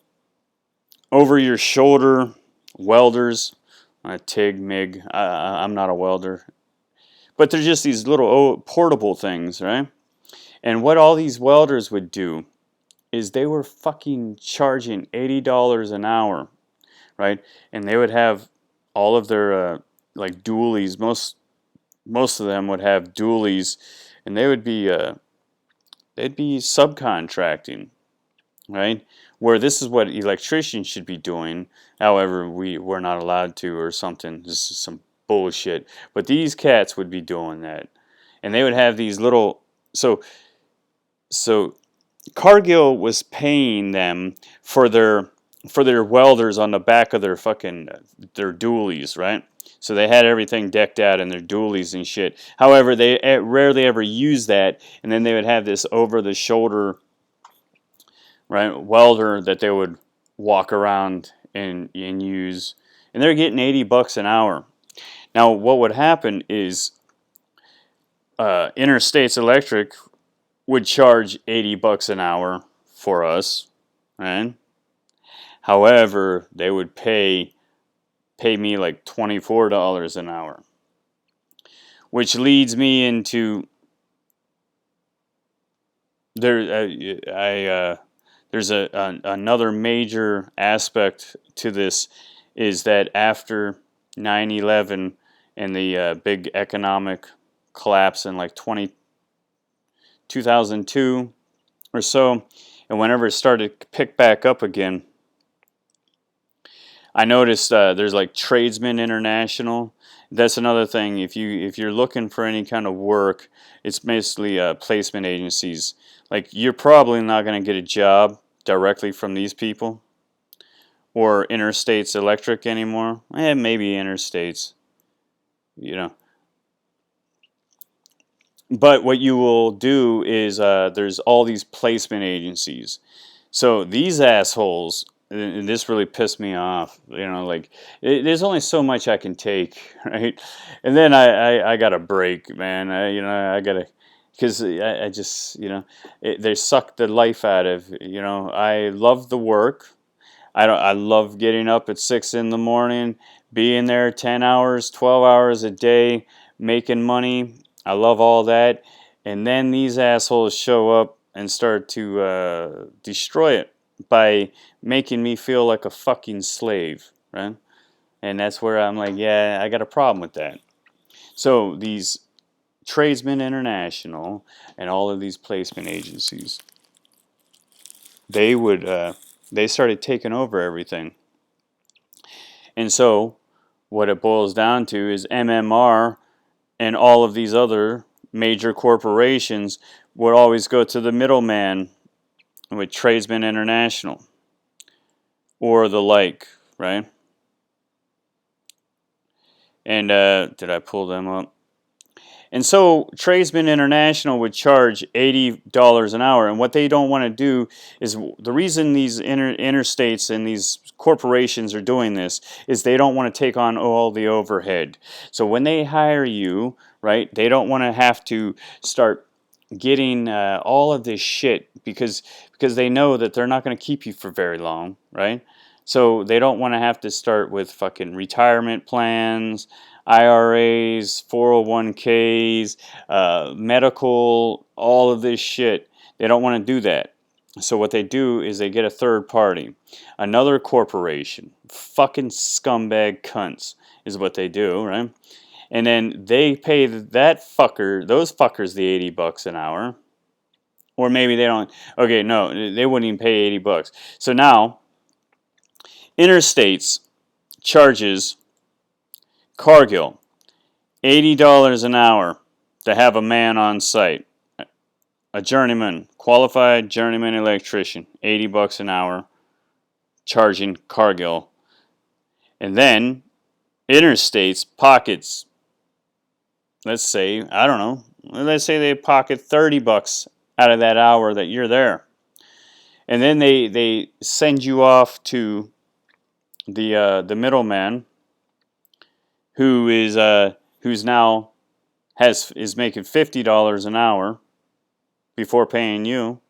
over your shoulder welders. TIG, MIG. I'm not a welder, but they're just these little portable things, right? And what all these welders would do is they were fucking charging $80 an hour, right? And they would have all of their like dualies. Most of them would have dualies, and they'd be subcontracting, right? Where this is what electricians should be doing. However, we're not allowed to, or something. This is some bullshit. But these cats would be doing that, and they would have these little. So Cargill was paying them for their for their welders on the back of their fucking their dualies, right? So they had everything decked out in their dualies and shit. However, they rarely ever used that, and then they would have this over-the-shoulder, right, welder that they would walk around and use, and they're getting $80 an hour. Now, what would happen is Interstates Electric would charge $80 an hour for us, right? However, they would pay me like $24 an hour, which leads me into there's another major aspect to this, is that after 9/11 and the big economic collapse in like 2002 or so, and whenever it started to pick back up again, I noticed there's like Tradesmen International. That's another thing. If you're looking for any kind of work, it's basically placement agencies. Like, you're probably not going to get a job directly from these people or Interstates Electric anymore. Maybe Interstates, you know. But what you will do is there's all these placement agencies. So these assholes, and this really pissed me off, like, there's only so much I can take, right? And then I got to break, man. I got to, because I just, they suck the life out of, I love the work. I love getting up at 6 in the morning, being there 10 hours, 12 hours a day, making money. I love all that. And then these assholes show up and start to destroy it by making me feel like a fucking slave, right? And that's where I'm like, yeah, I got a problem with that. So these Tradesmen International and all of these placement agencies, they started taking over everything. And so what it boils down to is MMR and all of these other major corporations would always go to the middleman with Tradesmen International or the like, right? And did I pull them up? And so Tradesmen International would charge $80 an hour. And what they don't want to do is, the reason these interstates and these corporations are doing this is they don't want to take on all the overhead. So when they hire you, right, they don't want to have to start getting all of this shit because they know that they're not going to keep you for very long, right? So they don't want to have to start with fucking retirement plans, IRAs, 401ks, medical, all of this shit. They don't want to do that. So what they do is they get a third party, another corporation, fucking scumbag cunts is what they do, right? And then they pay those fuckers the $80 an hour. Or maybe they don't. Okay, no, they wouldn't even pay $80. So now, Interstates charges Cargill $80 an hour to have a man on site. A journeyman, qualified journeyman electrician, $80 an hour, charging Cargill. And then Interstates pockets, let's say, I don't know, let's say they pocket $30 out of that hour that you're there. And then they send you off to the middleman who is now is making $50 an hour before paying you,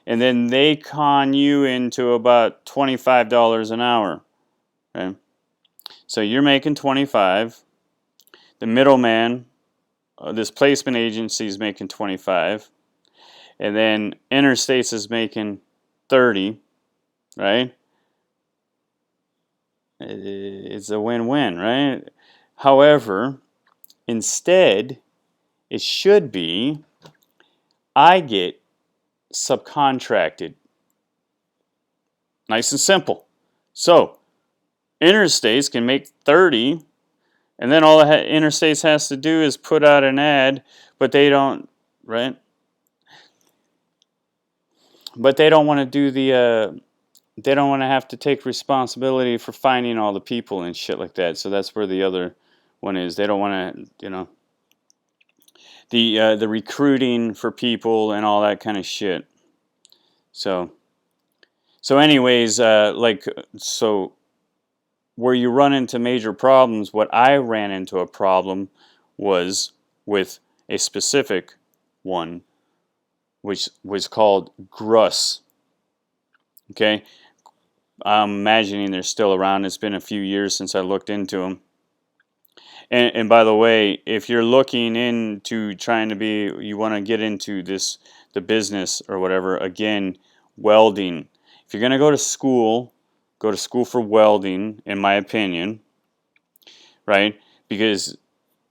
and then they con you into about $25 an hour. Okay? So you're making 25. The middleman, this placement agency, is making 25, and then Interstates is making 30, right? It's a win-win, right? However, instead, it should be I get subcontracted. Nice and simple. So, Interstates can make 30, and then all Interstates has to do is put out an ad, but they don't, right? But they don't want to do they don't want to have to take responsibility for finding all the people and shit like that. So that's where the other one is. They don't want to, the recruiting for people and all that kind of shit. So anyways, so where you run into major problems, what I ran into a problem was with a specific one, which was called GRUS. Okay, I'm imagining they're still around. It's been a few years since I looked into them. And by the way, if you're looking into trying to be, you want to get into the business or whatever, again, welding. If you're going to go to school for welding, in my opinion, right? Because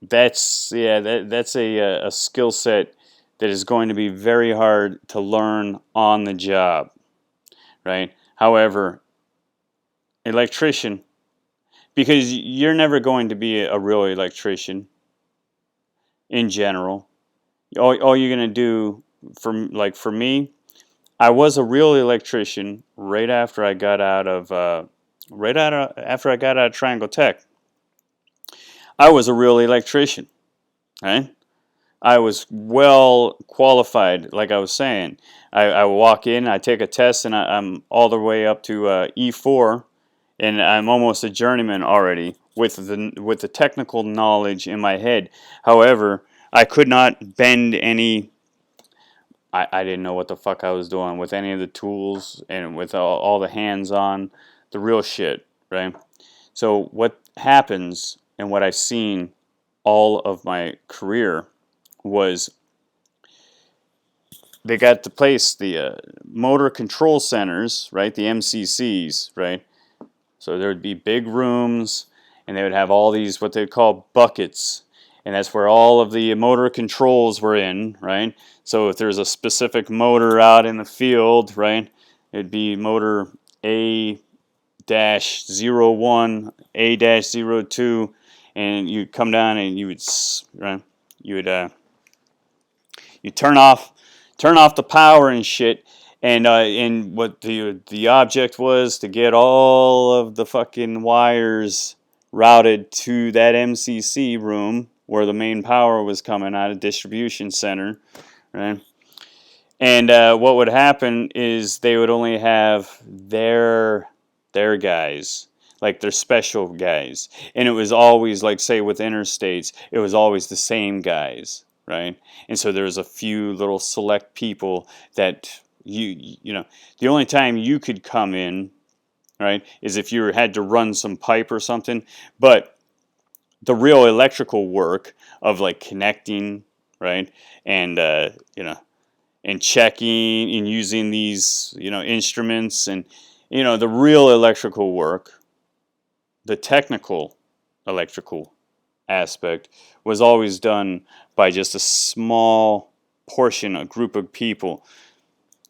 that's a skill set that is going to be very hard to learn on the job, right? However, electrician, because you're never going to be a real electrician in general. All you're going to do, for me, I was a real electrician after I got out of Triangle Tech. I was a real electrician, right? I was well qualified, like I was saying. I walk in, I take a test, and I'm all the way up to E4, and I'm almost a journeyman already with the technical knowledge in my head. However, I could not bend any. I didn't know what the fuck I was doing with any of the tools and with all the hands-on, the real shit, right? So what happens and what I've seen all of my career was they got to place the motor control centers, right? The MCCs, right? So there would be big rooms, and they would have all these what they'd call buckets, and that's where all of the motor controls were in, right? So if there's a specific motor out in the field, right, it'd be motor A-01, A-02, and you'd come down and you would, right, you turn off the power and shit, and what the object was to get all of the fucking wires routed to that MCC room where the main power was coming out of distribution center, right? And what would happen is they would only have their guys, like their special guys, and it was always like, say, with interstates, it was always the same guys, right? And so there was a few little select people that the only time you could come in, right, is if you had to run some pipe or something. But the real electrical work of like connecting, right, and and checking and using these instruments, and the real electrical work, the technical electrical aspect, was always done by just a small portion, a group of people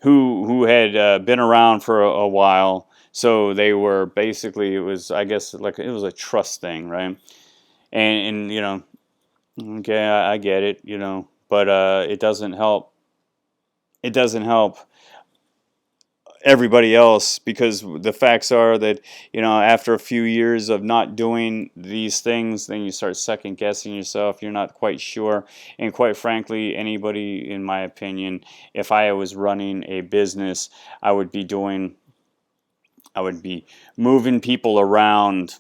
who had been around for a while. So they were basically, it was, I guess, like it was a trust thing, right? And okay, I get it, but it doesn't help. It doesn't help everybody else, because the facts are that after a few years of not doing these things, then you start second guessing yourself. You're not quite sure, and quite frankly, anybody, in my opinion, if I was running a business, I would be moving people around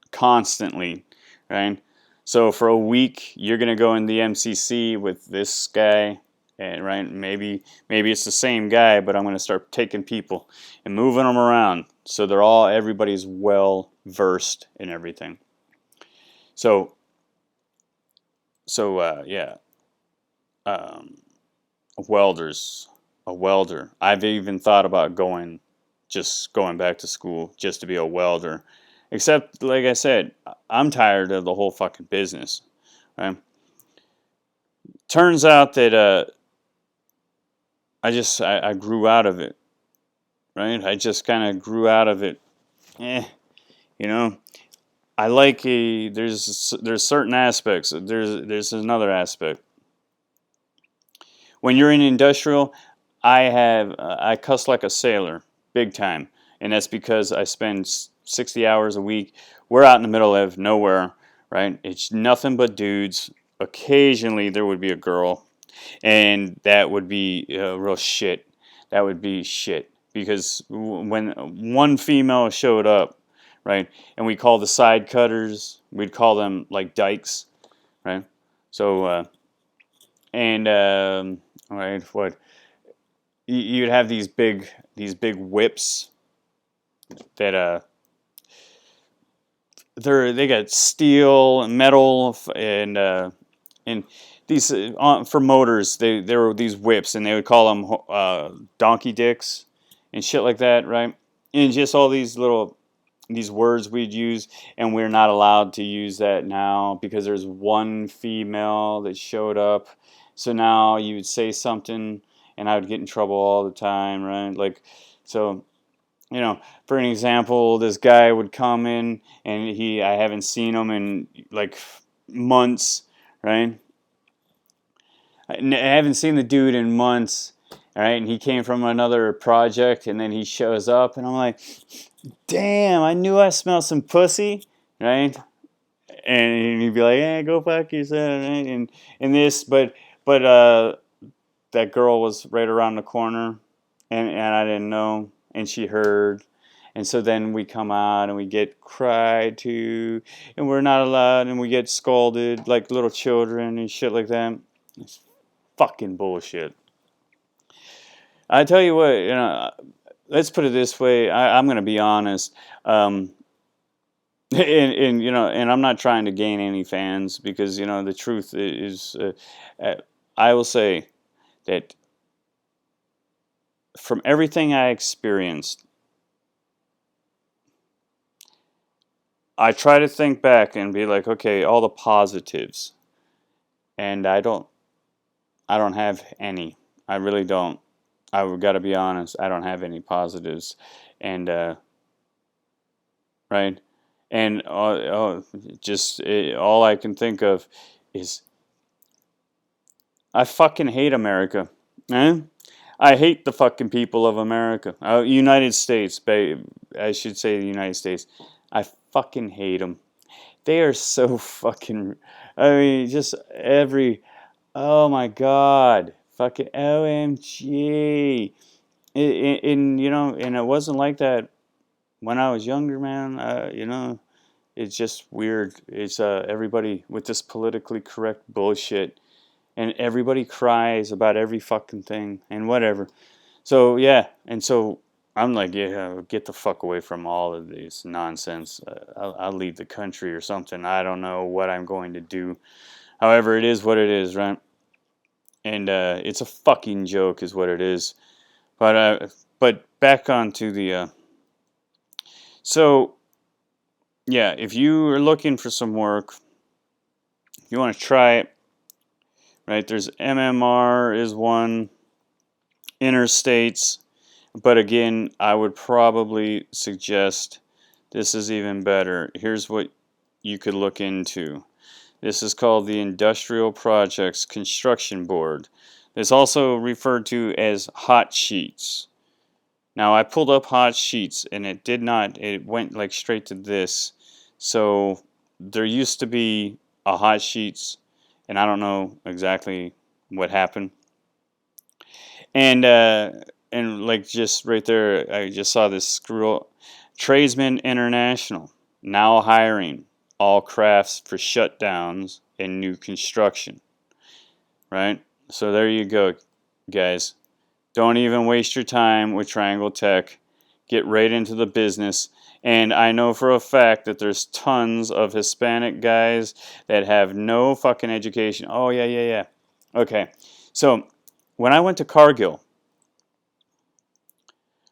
constantly, right? So for a week, you're gonna go in the MCC with this guy, and right, maybe it's the same guy, but I'm gonna start taking people and moving them around, so everybody's well versed in everything. So yeah, welders, a welder. I've even thought about going back to school just to be a welder. Except, like I said, I'm tired of the whole fucking business. Right? Turns out that I grew out of it. Right? I just kind of grew out of it. I like there's certain aspects. There's another aspect. When you're in industrial, I cuss like a sailor, big time. and that's because I spend 60 hours a week. We're out in the middle of nowhere, right? It's nothing but dudes. Occasionally there would be a girl, and that would be real shit. That would be shit because when one female showed up, right, and we call the side cutters, we'd call them like dykes, right? So and all right, what you'd have these big whips that they got steel and metal and these for motors there were these whips and they would call them donkey dicks and shit like that, right? And just all these words we'd use, and we're not allowed to use that now because there's one female that showed up. So now you would say something and I would get in trouble all the time, right? Like, so for an example, this guy would come in and I haven't seen him in like months, right? I haven't seen the dude in months, all right? And he came from another project, and then he shows up, and I'm like, damn, I knew I smelled some pussy, right? And he'd be like, "Yeah, go fuck yourself," right? But that girl was right around the corner, and I didn't know, and she heard. And so then we come out and we get cried to, and we're not allowed, and we get scolded like little children and shit like that. It's fucking bullshit. I tell you what, let's put it this way. I'm going to be honest. And I'm not trying to gain any fans because, the truth is, I will say that from everything I experienced, I try to think back and be like, okay, all the positives, and I don't have any. I really don't. I've got to be honest. I don't have any positives, and right, and all I can think of is I fucking hate America, man. I hate the fucking people of America. United States, babe. I should say the United States. I fucking hate them. They are so fucking. I mean, just Oh my God. Fucking OMG. And it wasn't like that when I was younger, man. It's just weird. It's everybody with this politically correct bullshit, and everybody cries about every fucking thing and whatever. So yeah, and so I'm like, yeah, get the fuck away from all of this nonsense. I'll leave the country or something. I don't know what I'm going to do. However, it is what it is, right? And it's a fucking joke, is what it is. But back on to the. So yeah, if you are looking for some work, if you want to try it, right? There's MMR is one, interstates, but again, I would probably suggest this is even better. Here's what you could look into. This is called the Industrial Projects Construction Board. It's also referred to as hot sheets. Now I pulled up hot sheets and it went like straight to this. So there used to be a hot sheets, and I don't know exactly what happened. And like just right there, I just saw this scroll. Tradesmen International now hiring all crafts for shutdowns and new construction. Right? So there you go, guys. Don't even waste your time with Triangle Tech. Get right into the business. And I know for a fact that there's tons of Hispanic guys that have no fucking education. Oh, yeah. Okay. So when I went to Cargill,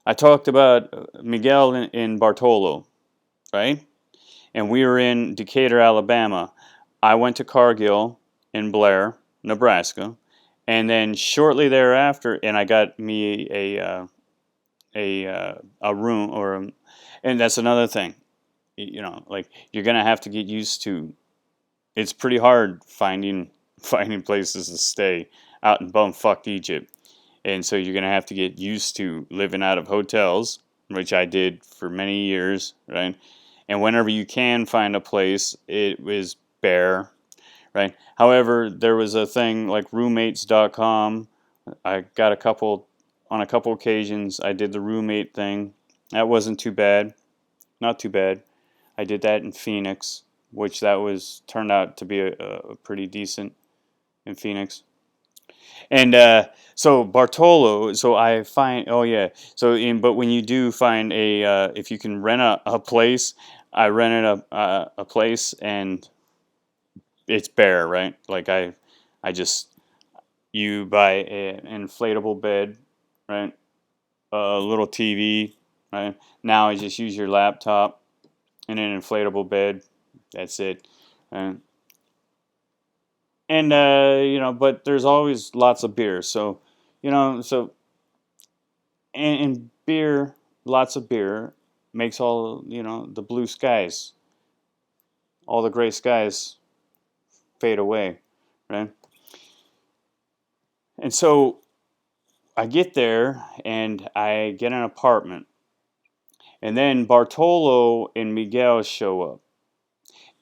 I talked about Miguel in Bartolo, right? And we were in Decatur, Alabama. I went to Cargill in Blair, Nebraska, and then shortly thereafter, and I got me a room and that's another thing. Like you're gonna have to get used to. It's pretty hard finding places to stay out in bumfuck Egypt. And so you're going to have to get used to living out of hotels, which I did for many years, right? And whenever you can find a place, it was bare, right? However, there was a thing like roommates.com. I got on a couple occasions, I did the roommate thing. That wasn't too bad. Not too bad. I did that in Phoenix, which that was turned out to be a pretty decent in Phoenix. And so Bartolo, so I find, oh yeah, but when you do find if you can rent a place, I rented a place and it's bare, right? Like I just, you buy an inflatable bed, right? A little TV, right? Now I just use your laptop and an inflatable bed. That's it. And but there's always lots of beer. So, and beer, lots of beer makes all, the blue skies, all the gray skies fade away, right? And so I get there and I get an apartment. And then Bartolo and Miguel show up.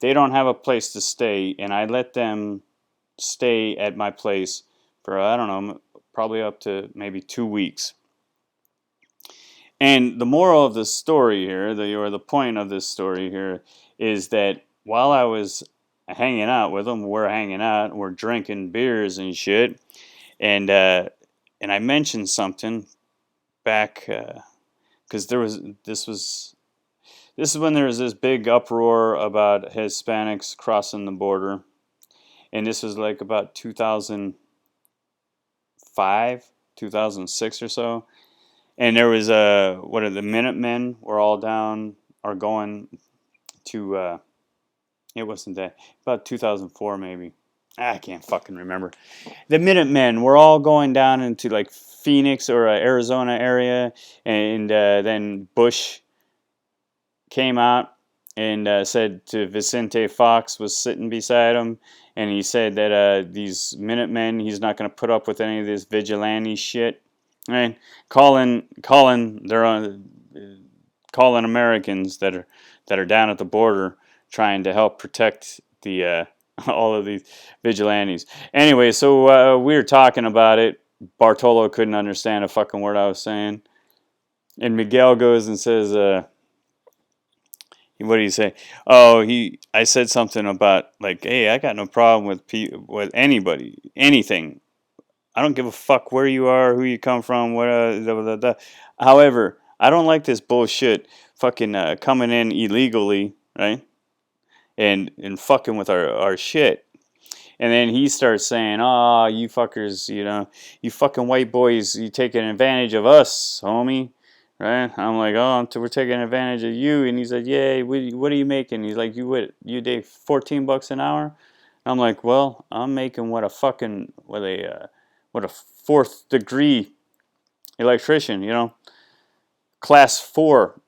They don't have a place to stay, and I let them stay at my place for, I don't know, probably up to maybe 2 weeks. And the moral of the story here, or the point of this story here, is that while I was hanging out with them, we're hanging out, we're drinking beers and shit, and I mentioned something back because this is when there was this big uproar about Hispanics crossing the border, and this was like about 2005, 2006 or so. And there was what are the Minutemen were all down are going to it wasn't that about 2004 maybe. I can't fucking remember. The Minutemen were all going down into like Phoenix or Arizona area, and then Bush came out and said to Vicente Fox was sitting beside him, and he said that these Minutemen, he's not going to put up with any of this vigilante shit. Right, calling Americans that are down at the border trying to help protect the all of these vigilantes. Anyway, so we were talking about it. Bartolo couldn't understand a fucking word I was saying, and Miguel goes and says, "What do you say?" Oh, I said something about like, "Hey, I got no problem with anybody, anything. I don't give a fuck where you are, who you come from, what. However, I don't like this bullshit, fucking coming in illegally, right? And fucking with our shit." And then he starts saying, "Oh, you fuckers, you fucking white boys, you taking advantage of us, homie." Right? I'm like, "Oh, we're taking advantage of you." And he's like, "Yeah, what are you making?" He's like, you take $14 an hour?" I'm like, "Well, I'm making what a fourth degree electrician, class 4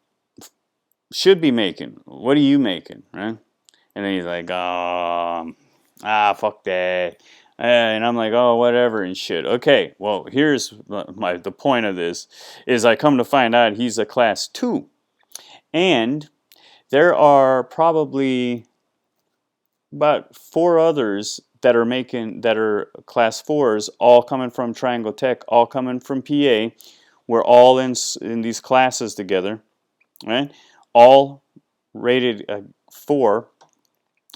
should be making. What are you making?" Right? And then he's like, fuck that. And I'm like, "Oh, whatever and shit." Okay, well, here's the point of this is I come to find out he's a class 2. And there are probably about 4 others that are class 4s, all coming from Triangle Tech, all coming from PA. We're all in these classes together, right? All rated 4.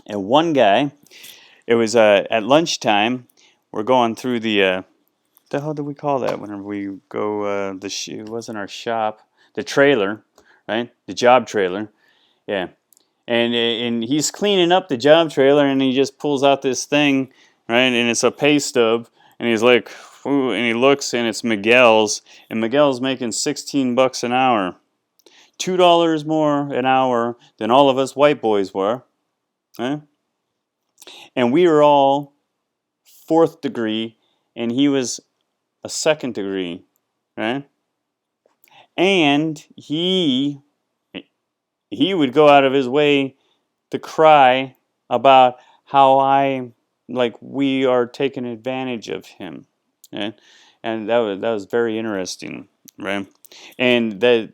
And one guy, it was at lunchtime. We're going through the hell do we call that whenever we go? It wasn't our shop, the trailer, right? The job trailer, yeah. And he's cleaning up the job trailer, and he just pulls out this thing, right? And it's a pay stub, and he's like, ooh, and he looks, and it's Miguel's, and Miguel's making $16 an hour, $2 more an hour than all of us white boys were, right? And we were all fourth degree, and he was a second degree, right? And he would go out of his way to cry about how we are taking advantage of him, right? And that was very interesting, right? And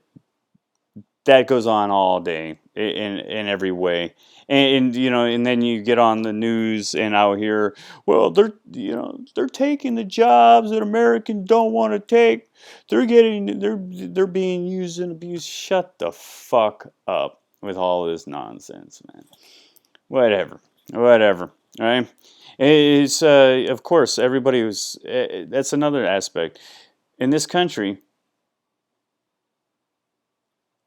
that goes on all day in every way. And you know, and then you get on the news and out here, well, they're taking the jobs that Americans don't want to take. They're being used and abused. Shut the fuck up with all this nonsense, man. Whatever, whatever. All right. It's of course everybody was. That's another aspect in this country.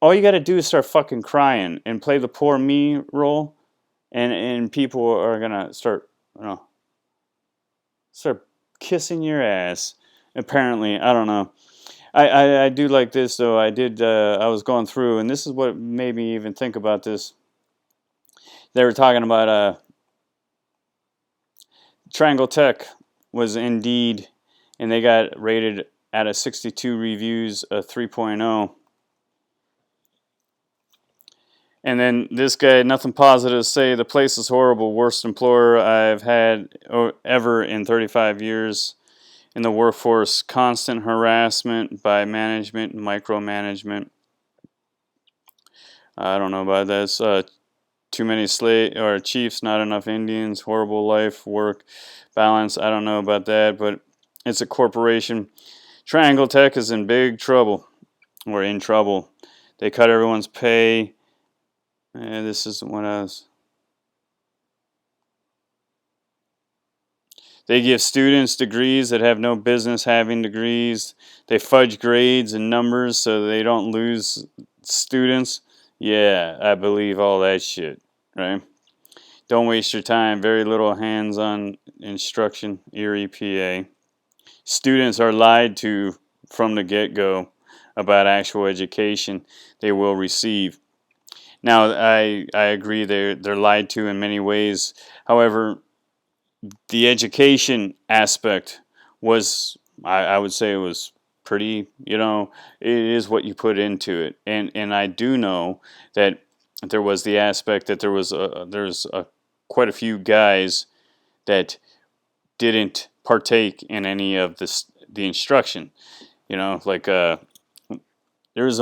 All you got to do is start fucking crying and play the poor me role, and people are gonna start, you know, start kissing your ass. Apparently, I don't know. I do like this though. I was going through, and this is what made me even think about this. They were talking about Triangle Tech was Indeed, and they got rated out of 62 reviews a 3.0. And then this guy, nothing positive to say. The place is horrible. Worst employer I've had ever in 35 years in the workforce. Constant harassment by management and micromanagement. I don't know about this. Too many slave or chiefs, not enough Indians. Horrible life work balance. I don't know about that, but it's a corporation. Triangle Tech is in big trouble. We're in trouble. They cut everyone's pay. This isn't what I was. They give students degrees that have no business having degrees. They fudge grades and numbers so they don't lose students. Yeah, I believe all that shit, right? Don't waste your time. Very little hands-on instruction. Erie, PA. Students are lied to from the get-go about actual education they will receive. Now, I agree they're lied to in many ways. However, the education aspect was, I would say, it was pretty. You know, it is what you put into it, and I do know that there was the aspect that there's quite a few guys that didn't partake in any of the instruction. You know, like there's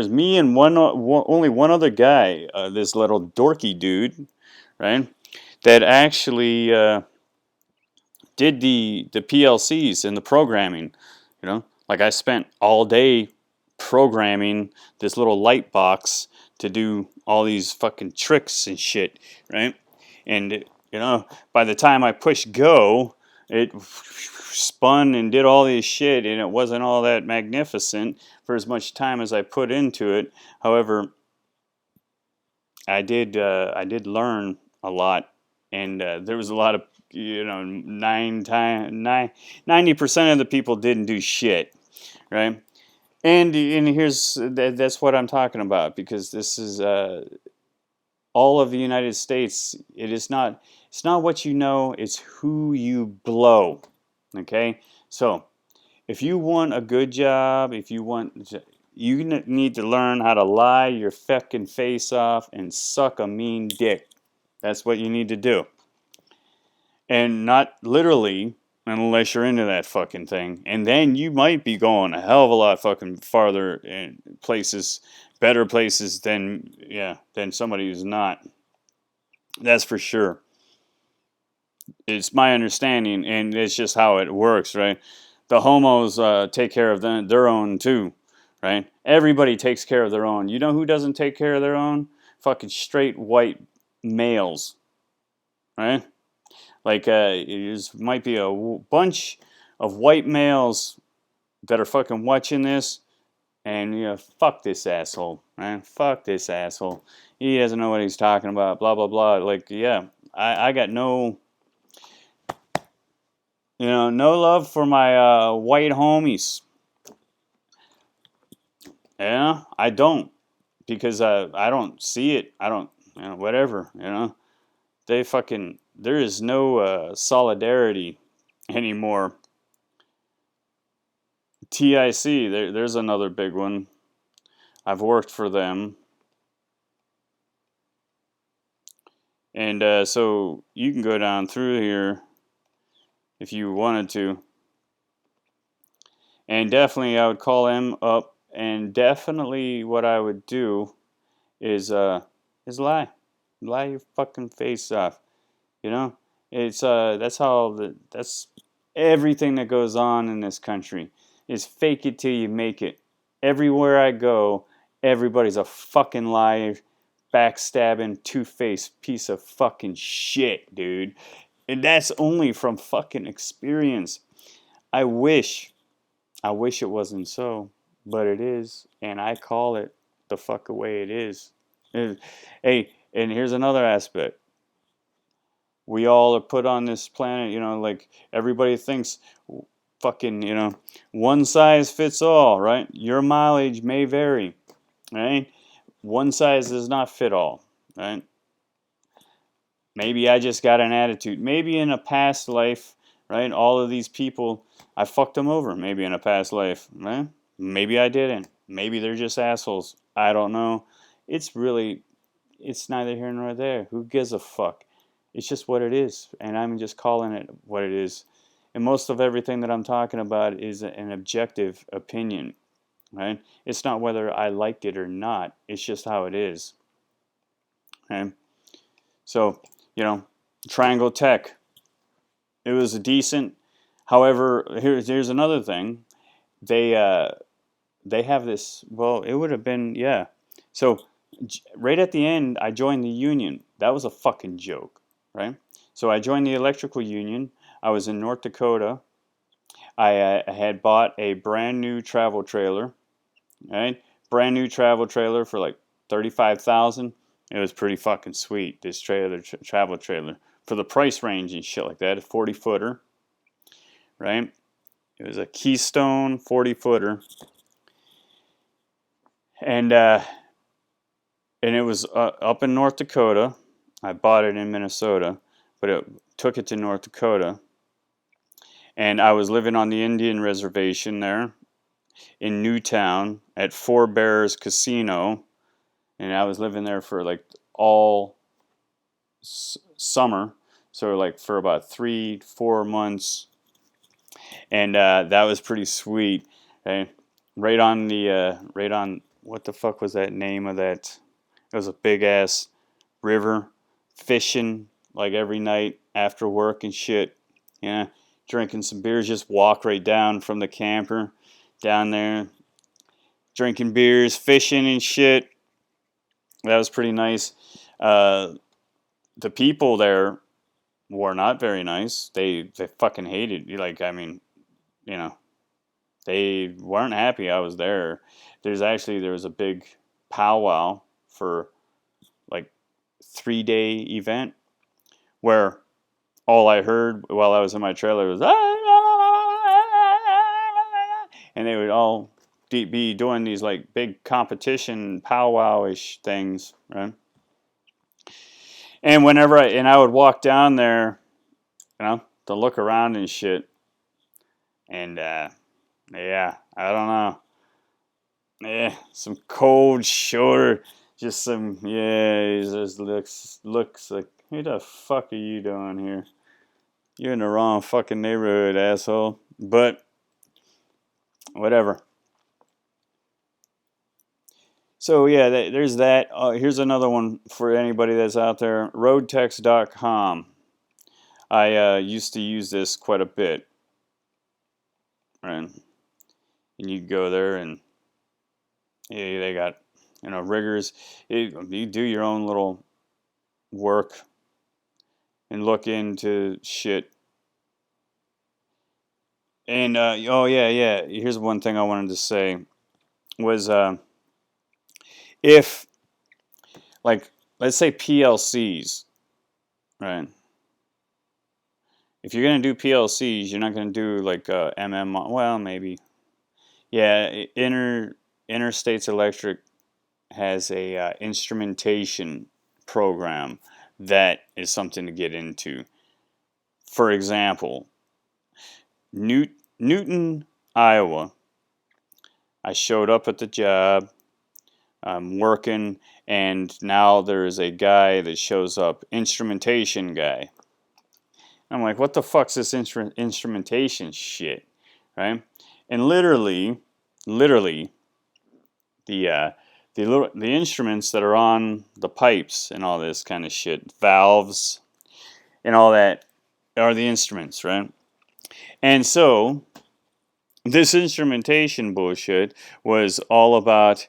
me and only one other guy, this little dorky dude, right? That actually did the PLCs and the programming. You know, like I spent all day programming this little light box to do all these fucking tricks and shit, right? And you know, by the time I pushed go, it spun and did all this shit, and it wasn't all that magnificent for as much time as I put into it. However, I did learn a lot, and there was a lot of, you know, 90% of the people didn't do shit, right? And here's that's what I'm talking about, because this is all of the United States. It's not what you know, it's who you blow. Okay, so if you want a good job, if you want, you need to learn how to lie your fucking face off and suck a mean dick. That's what you need to do. And not literally, unless you're into that fucking thing. And then you might be going a hell of a lot fucking farther in places, better places than somebody who's not. That's for sure. It's my understanding, and it's just how it works, right? The homos take care of their own too, right? Everybody takes care of their own. You know who doesn't take care of their own? Fucking straight white males, right? Like there might be a bunch of white males that are fucking watching this, and you know, fuck this asshole, man. Fuck this asshole. He doesn't know what he's talking about. Blah blah blah. Like, yeah, I got no. You know, no love for my white homies. Yeah, I don't, because I don't see it. I don't, you know, whatever. You know, there is no solidarity anymore. TIC, there's another big one. I've worked for them, and so you can go down through here if you wanted to. And definitely, I would call them up And definitely what I would do is lie. Lie your fucking face off. You know? It's that's everything that goes on in this country is fake it till you make it. Everywhere I go, everybody's a fucking liar, backstabbing, two-faced piece of fucking shit, dude. And that's only from fucking experience. I wish it wasn't so, but it is, and I call it the fuck away it is. Hey, and here's another aspect. We all are put on this planet, like everybody thinks fucking, one size fits all, right? Your mileage may vary, right? One size does not fit all, right? Maybe I just got an attitude. Maybe in a past life, right? All of these people, I fucked them over. Maybe in a past life, right? Maybe I didn't. Maybe they're just assholes. I don't know. It's really, it's neither here nor there. Who gives a fuck? It's just what it is, and I'm just calling it what it is. And most of everything that I'm talking about is an objective opinion, right? It's not whether I liked it or not. It's just how it is. Okay? So, Triangle Tech. It was a decent. However, here's another thing. They have this. Well, it would have been, yeah. So right at the end, I joined the union. That was a fucking joke, right? So I joined the electrical union. I was in North Dakota. I had bought a brand new travel trailer, right? Brand new travel trailer for like 35,000. It was pretty fucking sweet. This travel trailer for the price range and shit like that. A 40-footer, right? It was a Keystone 40-footer, and it was up in North Dakota. I bought it in Minnesota, but it took it to North Dakota, and I was living on the Indian reservation there in Newtown at Four Bears Casino, and I was living there for like all summer, so like for about 3-4 months, and that was pretty sweet. Okay? Right on what the fuck was that name of that? It was a big ass river, fishing like every night after work and shit. Yeah, drinking some beers, just walk right down from the camper down there, drinking beers, fishing and shit. That was pretty nice. The people there were not very nice. They fucking hated you. Like, I mean, you know, they weren't happy I was there. There was a big powwow for like 3-day event where all I heard while I was in my trailer was and they would all be doing these like big competition powwow-ish things, right? And I would walk down there, to look around and shit, and yeah, I don't know. Yeah, some cold shoulder, just some, yeah, it just looks like, who the fuck are you doing here? You're in the wrong fucking neighborhood, asshole. But, whatever. So, yeah, there's that. Here's another one for anybody that's out there. Roadtex.com. I used to use this quite a bit. Right? And you go there and, yeah, they got, riggers. You do your own little work and look into shit. And oh yeah. Here's one thing I wanted to say was if, like, let's say PLCs, right? If you're gonna do PLCs, you're not gonna do like Well, maybe. Yeah, Interstates Electric has a instrumentation program that is something to get into. For example, Newton, Iowa. I showed up at the job. I'm working, and now there's a guy that shows up, instrumentation guy. I'm like, what the fuck's this instrumentation shit, right? And literally, the the instruments that are on the pipes and all this kind of shit, valves and all that are the instruments, right? And so this instrumentation bullshit was all about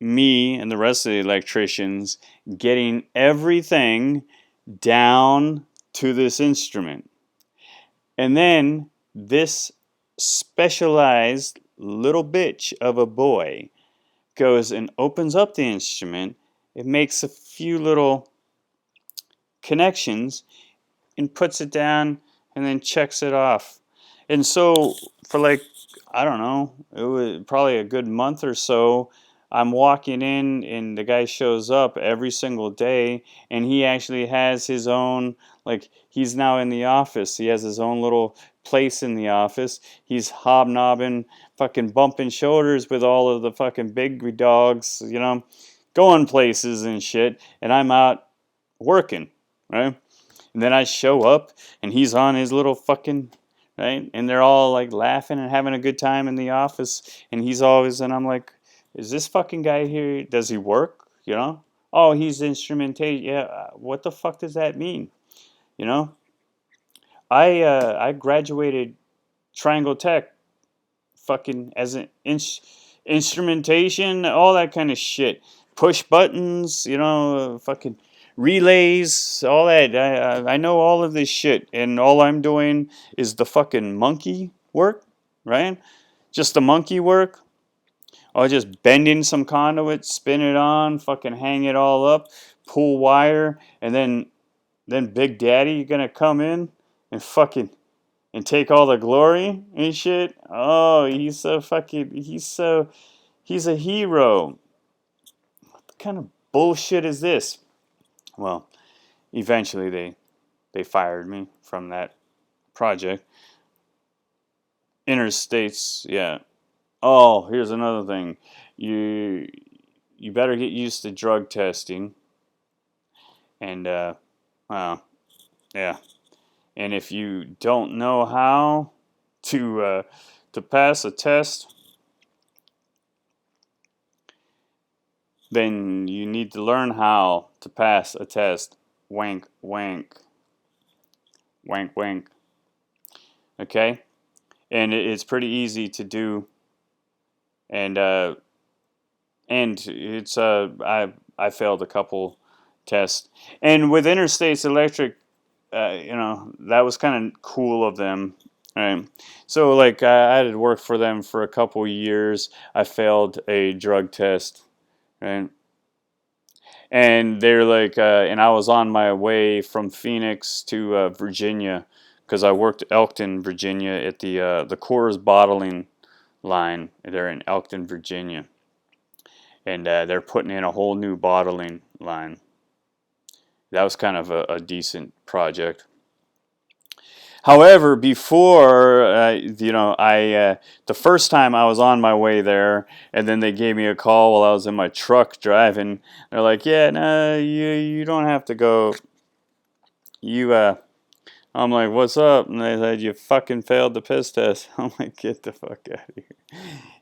me and the rest of the electricians getting everything down to this instrument. And then this specialized little bitch of a boy goes and opens up the instrument. It makes a few little connections and puts it down and then checks it off. And so for like, I don't know, it was probably a good month or so, I'm walking in and the guy shows up every single day, and he actually has his own, like, he's now in the office. He has his own little place in the office. He's hobnobbing, fucking bumping shoulders with all of the fucking big dogs, you know, going places and shit, and I'm out working, right? And then I show up and he's on his little fucking, right? And they're all like laughing and having a good time in the office. And he's always, and I'm like, is this fucking guy here, does he work? You know? Oh, he's instrumentation. Yeah, what the fuck does that mean? You know? I graduated Triangle Tech fucking as an instrumentation, all that kind of shit. Push buttons, you know, fucking relays, all that. I know all of this shit, and all I'm doing is the fucking monkey work, right? Just the monkey work. Or just bending some conduit, spin it on, fucking hang it all up, pull wire, and then Big Daddy gonna come in and fucking and take all the glory and shit. Oh, he's so fucking, he's a hero. What kind of bullshit is this? Well, eventually they fired me from that project. Interstates, yeah. Oh, here's another thing. You you better get used to drug testing, and well, yeah. And if you don't know how to pass a test, then you need to learn how to pass a test. Wank, wank, wank, wank. Okay, and it's pretty easy to do, and it's I failed a couple tests, and with Interstates Electric, you know, that was kind of cool of them. Right. So like I had worked for them for a couple years. I failed a drug test, right? And they're like, and I was on my way from Phoenix to Virginia because I worked at Elkton, Virginia, at the Coors bottling line. They're in Elkton, Virginia, and they're putting in a whole new bottling line. That was kind of a decent project. However, before, you know, the first time I was on my way there, and then they gave me a call while I was in my truck driving. They're like, "Yeah, no, you don't have to go. You." I'm like, "What's up?" And they said, "You fucking failed the piss test." I'm like, "Get the fuck out of here."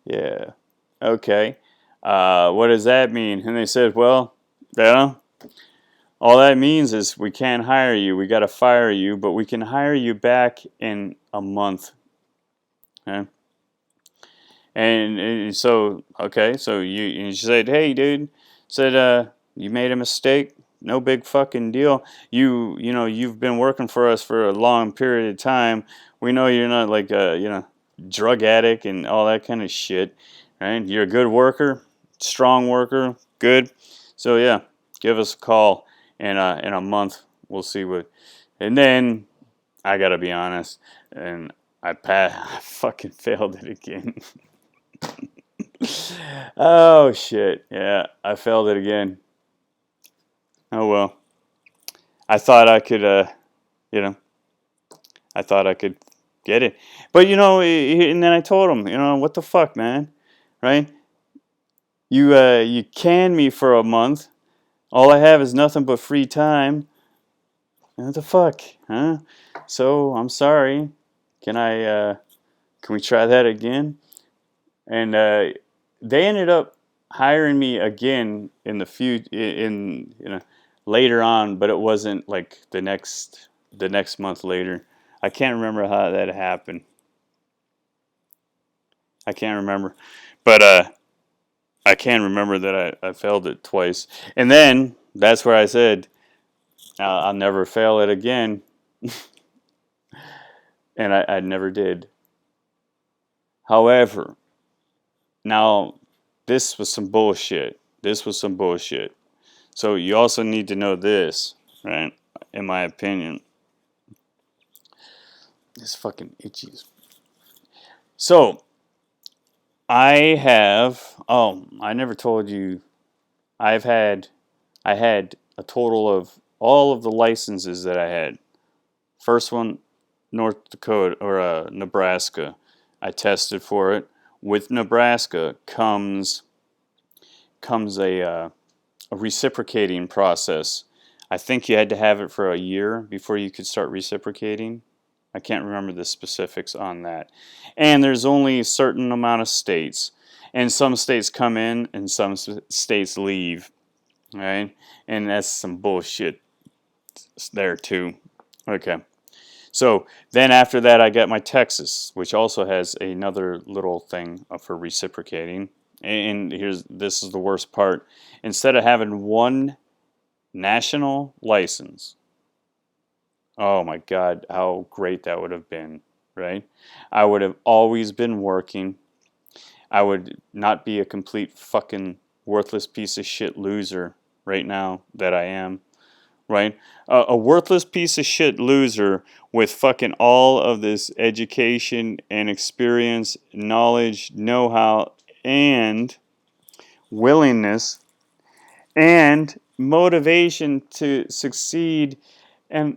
Yeah. Okay. What does that mean? And they said, "Well, yeah." All that means is we can't hire you. We got to fire you, but we can hire you back in a month. Okay? And so, okay, so you said, hey, dude, said you made a mistake. No big fucking deal. You know, you've been working for us for a long period of time. We know you're not like a, you know, drug addict and all that kind of shit. Right? You're a good worker, strong worker, good. So yeah, give us a call in a month. We'll see what. And then I gotta be honest, and I fucking failed it again. Oh shit! Yeah, I failed it again. Oh well. I thought I could, you know, I thought I could get it, but you know, and then I told him, you know, what the fuck, man, right? You canned me for a month. All I have is nothing but free time. What the fuck, huh? So I'm sorry. Can I? Can we try that again? And they ended up hiring me again in the later on, but it wasn't like the next month later. I can't remember how that happened. I can't remember, but I can remember that I failed it twice, and then that's where I said I'll never fail it again, and I never did. However, now this was some bullshit. This was some bullshit. So you also need to know this, right? In my opinion, this fucking itchies. So I have. Oh, I never told you. I've had. I had a total of all of the licenses that I had. First one, North Dakota or Nebraska. I tested for it. With Nebraska comes a reciprocating process. I think you had to have it for a year before you could start reciprocating. I can't remember the specifics on that. And there's only a certain amount of states. And some states come in and some states leave. Right? And that's some bullshit there too. Okay. So then after that, I got my Texas, which also has another little thing for reciprocating. And this is the worst part. Instead of having one national license, oh my God, how great that would have been, right? I would have always been working. I would not be a complete fucking worthless piece of shit loser right now that I am, right? A worthless piece of shit loser with fucking all of this education and experience, knowledge, know-how, and willingness and motivation to succeed, and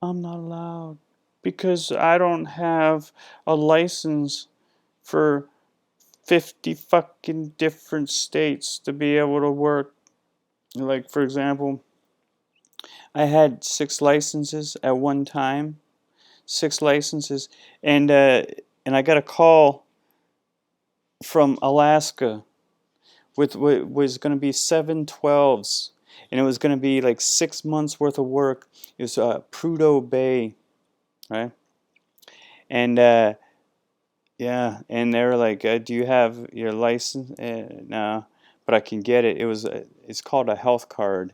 I'm not allowed because I don't have a license for 50 fucking different states to be able to work. Like, for example, I had 6 licenses at one time, 6 licenses, and I got a call from Alaska with what was going to be 712s, and it was going to be like 6 months worth of work. It was Prudhoe Bay, right? And yeah, and they were like, "Do you have your license?" No, but I can get it. It's called a health card,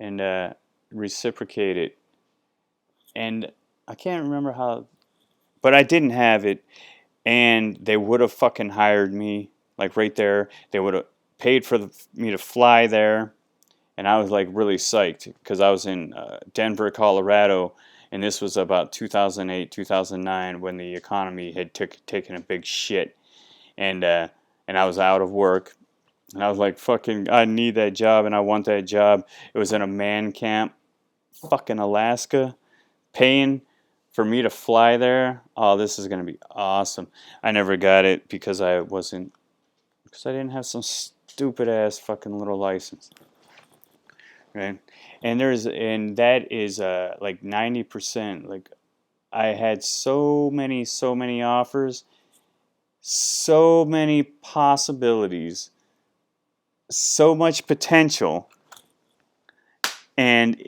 and reciprocate it. And I can't remember how, but I didn't have it, and they would have fucking hired me like right there. They would have paid for me to fly there, and I was like really psyched because I was in Denver, Colorado, and this was about 2008, 2009 when the economy had taken a big shit, and I was out of work, and I was like, fucking, I need that job, and I want that job. It was in a man camp, fucking Alaska, paying for me to fly there. Oh, this is gonna be awesome. I never got it because I didn't have some stupid ass fucking little license, right? And that is like 90%. Like, I had so many offers, so many possibilities, so much potential, and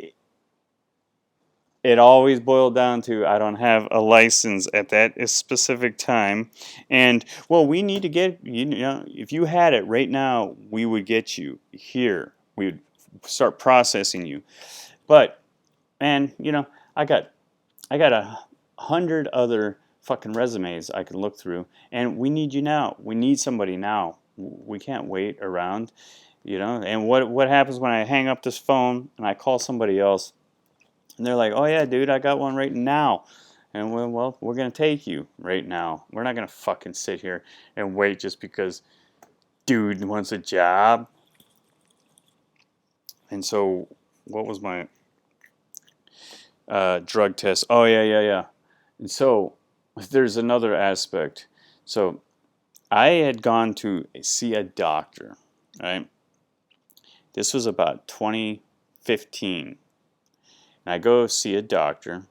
it always boiled down to I don't have a license at that specific time. And well, we need to get, if you had it right now, we would get you here. We would start processing you. But man, I got 100 other fucking resumes I can look through, and we need you now. We need somebody now. We can't wait around, And what happens when I hang up this phone and I call somebody else? And they're like, "Oh yeah, dude, I got one right now." And we're going to take you right now. We're not going to fucking sit here and wait just because dude wants a job. And so, what was my drug test? Oh, yeah. And so, there's another aspect. So, I had gone to see a doctor, right? This was about 2015. And I go see a doctor,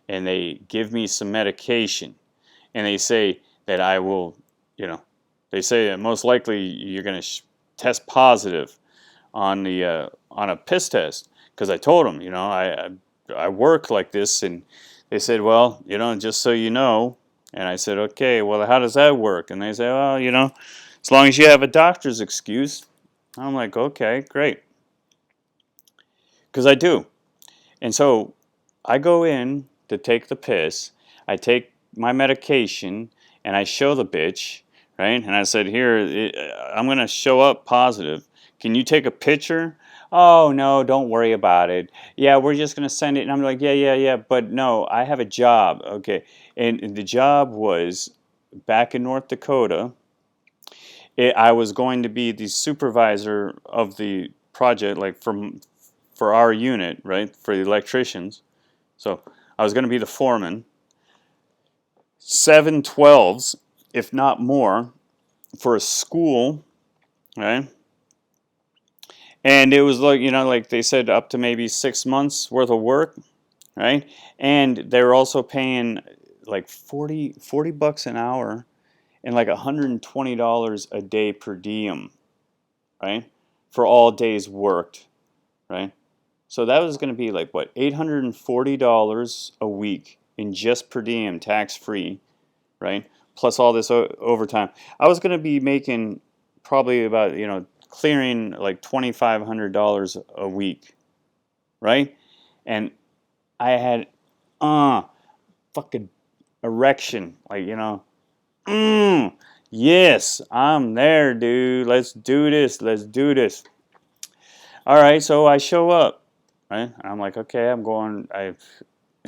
and they give me some medication, and they say that I will, They say most likely you're going to test positive on a piss test, because I told them, I work like this, and they said, well, just so you know, and I said, okay, well, how does that work? And they say, well, as long as you have a doctor's excuse. I'm like, okay, great, because I do. And so I go in to take the piss, I take my medication, and I show the bitch, right? And I said, here, I'm going to show up positive. Can you take a picture? Oh, no, don't worry about it. Yeah, we're just going to send it. And I'm like, yeah. But no, I have a job. Okay. And the job was back in North Dakota. I was going to be the supervisor of the project, like for our unit, right? For the electricians. So I was going to be the foreman. 7 12s, if not more, for a school, right? And it was like, like they said, up to maybe 6 months worth of work, right? And they were also paying like 40 bucks an hour and like $120 a day per diem, right? For all days worked, right? So that was going to be like what, $840 a week in just per diem, tax free, right? Plus all this overtime. I was going to be making probably about, clearing like $2,500 a week, right? And I had fucking erection, like, yes, I'm there, dude. Let's do this. Let's do this. All right, so I show up, right? I'm like, okay, I'm going.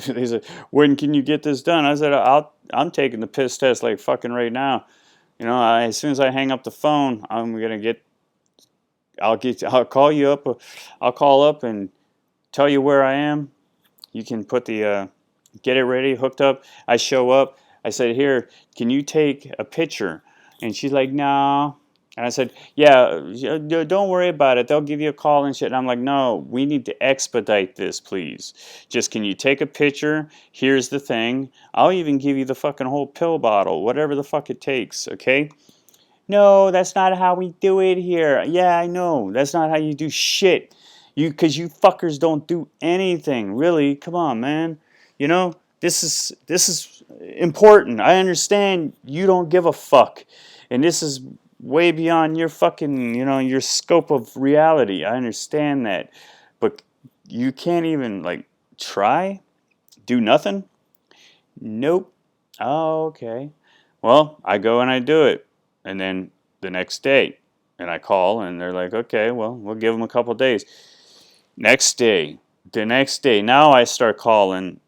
They said, when can you get this done? I said, I'm taking the piss test like fucking right now. As soon as I hang up the phone, I'll call you up. I'll call up and tell you where I am. You can put get it ready, hooked up. I show up. I said, here, can you take a picture? And she's like, no. And I said, yeah, don't worry about it. They'll give you a call and shit. And I'm like, no, we need to expedite this, please. Just, can you take a picture? Here's the thing. I'll even give you the fucking whole pill bottle, whatever the fuck it takes, okay? No, that's not how we do it here. Yeah, I know. That's not how you do shit. Because you fuckers don't do anything. Really, come on, man. This is important. I understand you don't give a fuck. And this is way beyond your fucking, your scope of reality. I understand that. But you can't even, like, try? Do nothing? Nope. Oh, okay. Well, I go and I do it. And then the next day, and I call, and they're like, okay, well, we'll give them a couple days. Next day, the next day, now I start calling.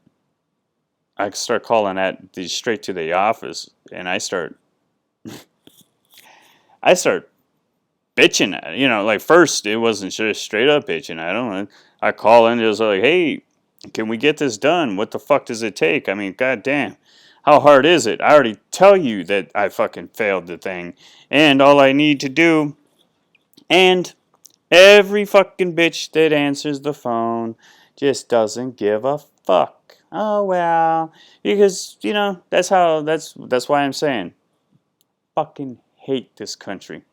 Straight to the office, and I start bitching at it. Like, first it wasn't just straight up bitching. I don't know. I call in, it was like, hey, can we get this done? What the fuck does it take? I mean, goddamn. How hard is it? I already tell you that I fucking failed the thing. And all I need to do, and every fucking bitch that answers the phone just doesn't give a fuck. Oh well, because that's why I'm saying, fucking hate this country.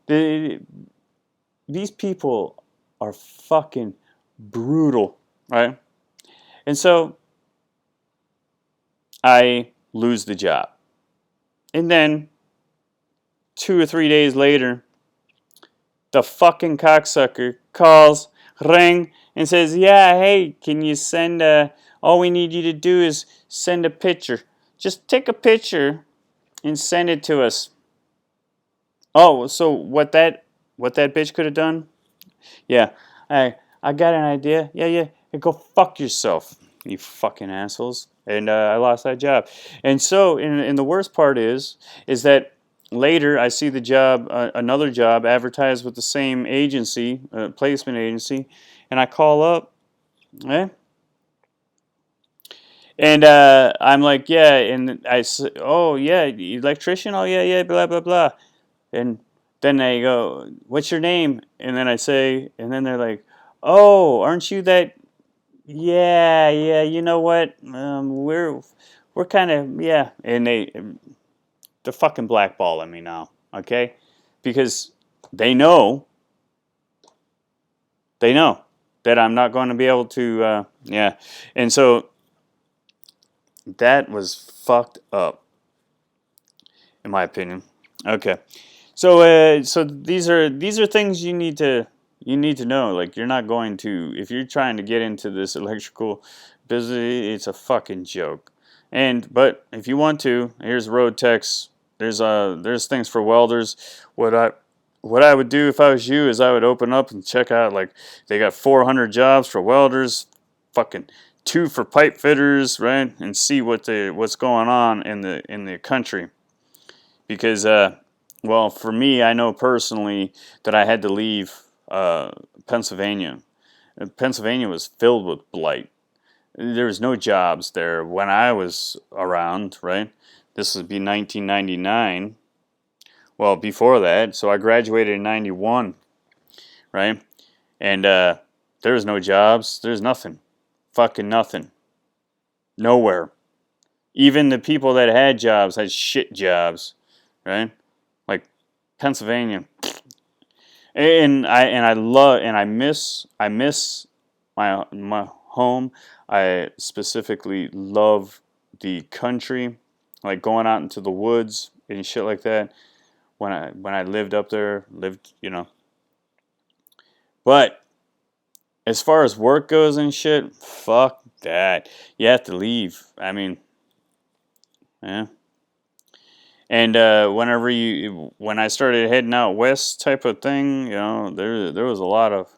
These people are fucking brutal, right? And so I lose the job. And then 2 or 3 days later, the fucking cocksucker calls, ring, and says, yeah, hey, can you send all we need you to do is send a picture. Just take a picture and send it to us. Oh, so what that bitch could have done? Yeah, I got an idea. Yeah. Hey, go fuck yourself, you fucking assholes. And I lost that job. And so, and the worst part is that later I see the job, another job advertised with the same agency, placement agency, and I call up, eh? And I'm like, yeah, and I say, oh yeah, electrician, oh yeah, blah blah blah. And then they go, what's your name? And then I say, and then they're like, oh, aren't you that? Yeah, you know what? We're kind of, yeah. And they're fucking blackballing me now. okay? Because they know that I'm not going to be able to, yeah. And so that was fucked up, in my opinion. Okay. So these are things you need to know. Like, you're not going to, if you're trying to get into this electrical business, it's a fucking joke. But if you want to, here's road techs. There's things for welders. What I would do if I was you is I would open up and check out, like, they got 400 jobs for welders, fucking 2 for pipe fitters, right? And see what's going on in the country. Because well, for me, I know personally that I had to leave Pennsylvania. Pennsylvania was filled with blight. There was no jobs there when I was around, right? This would be 1999. Well, before that, so I graduated in 91, right? And there was no jobs. There's nothing. Fucking nothing. Nowhere. Even the people that had jobs had shit jobs, right? Like Pennsylvania. And I miss my home. I specifically love the country, like going out into the woods and shit like that. When I lived up there, But as far as work goes and shit, fuck that. You have to leave. I mean, yeah. And when I started heading out west type of thing, there was a lot of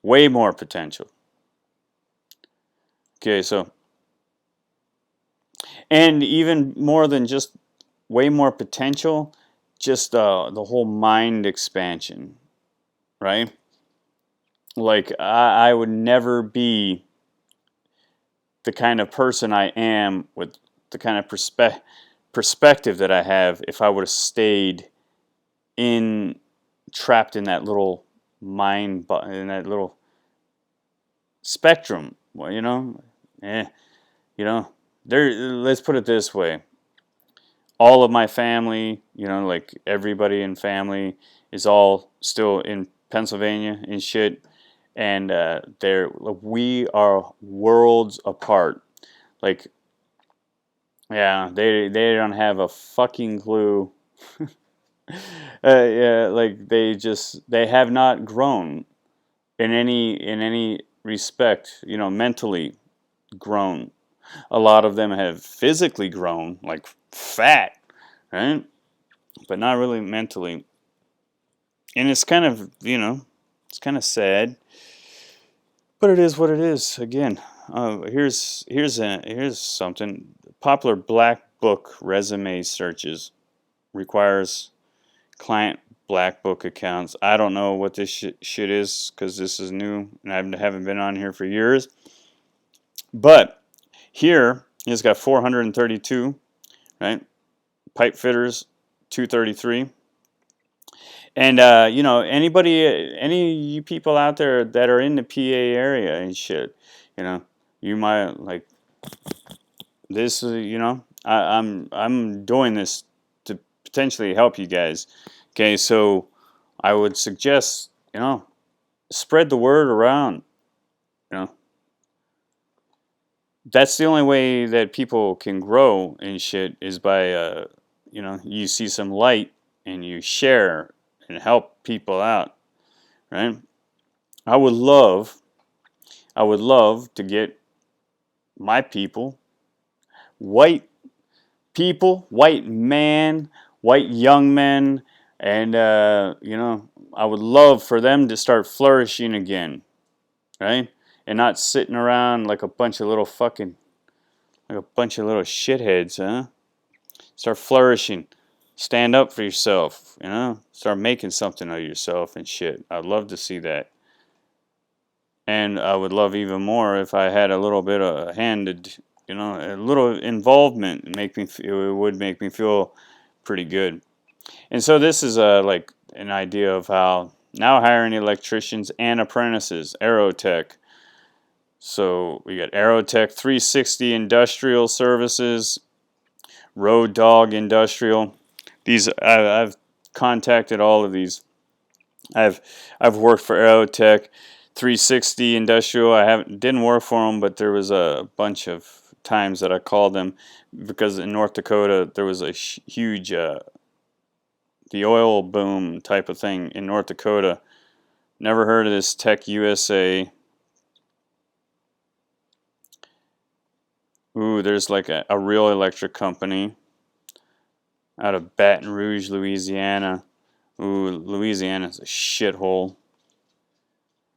way more potential. Okay, so, and even more than just way more potential, just the whole mind expansion, right? Like, I would never be the kind of person I am with the kind of perspective that I have if I would have stayed trapped in that little in that little spectrum. Well, you know, let's put it this way. All of my family, like everybody in family is all still in Pennsylvania and shit. And we are worlds apart. Like, yeah, they don't have a fucking clue. Yeah, like they have not grown in any respect, mentally grown. A lot of them have physically grown, like fat, right? But not really mentally. And it's kind of, it's kind of sad. But it is what it is. Again, here's something. Popular black book resume searches requires client black book accounts. I don't know what this shit is because this is new and I haven't been on here for years. But here it's got 432, right? Pipe fitters 233. And any of you people out there that are in the PA area and shit, you might like this. I'm doing this to potentially help you guys. Okay, so I would suggest spread the word around. You know, that's the only way that people can grow and shit is by you see some light and you share and help people out, right? I would love to get my white white man, white young men, and I would love for them to start flourishing again, right? And not sitting around like a bunch of little shitheads, huh? Start flourishing. Stand up for yourself, Start making something of yourself and shit. I'd love to see that. And I would love even more if I had a little bit of a little involvement. It would make me feel pretty good. And so this is like an idea of how now hiring electricians and apprentices, Aerotech. So we got Aerotech 360 Industrial Services, Road Dog Industrial. I've contacted all of these. I've worked for Aerotech, 360 Industrial. I haven't didn't work for them, but there was a bunch of times that I called them because in North Dakota there was a huge the oil boom type of thing in North Dakota. Never heard of this Tech USA. Ooh, there's like a real electric company out of Baton Rouge, Louisiana. Ooh, Louisiana's a shithole.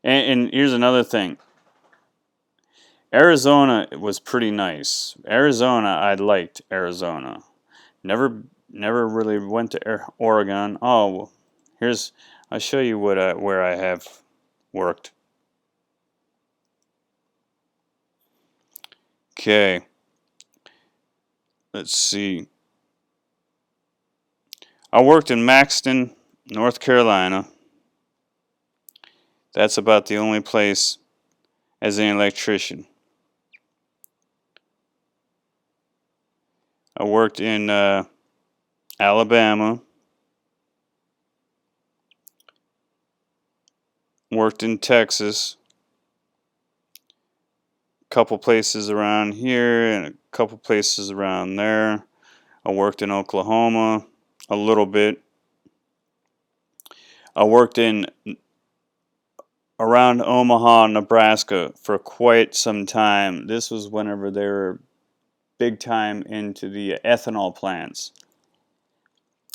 And here's another thing. Arizona was pretty nice. Arizona, I liked Arizona. Never really went to Oregon. Oh, well, I'll show you where I have worked. Okay, let's see. I worked in Maxton, North Carolina. That's about the only place as an electrician. I worked in Alabama. Worked in Texas. A couple places around here and a couple places around there. I worked in Oklahoma a little bit. I worked in around Omaha, Nebraska for quite some time. This was whenever they were big time into the ethanol plants.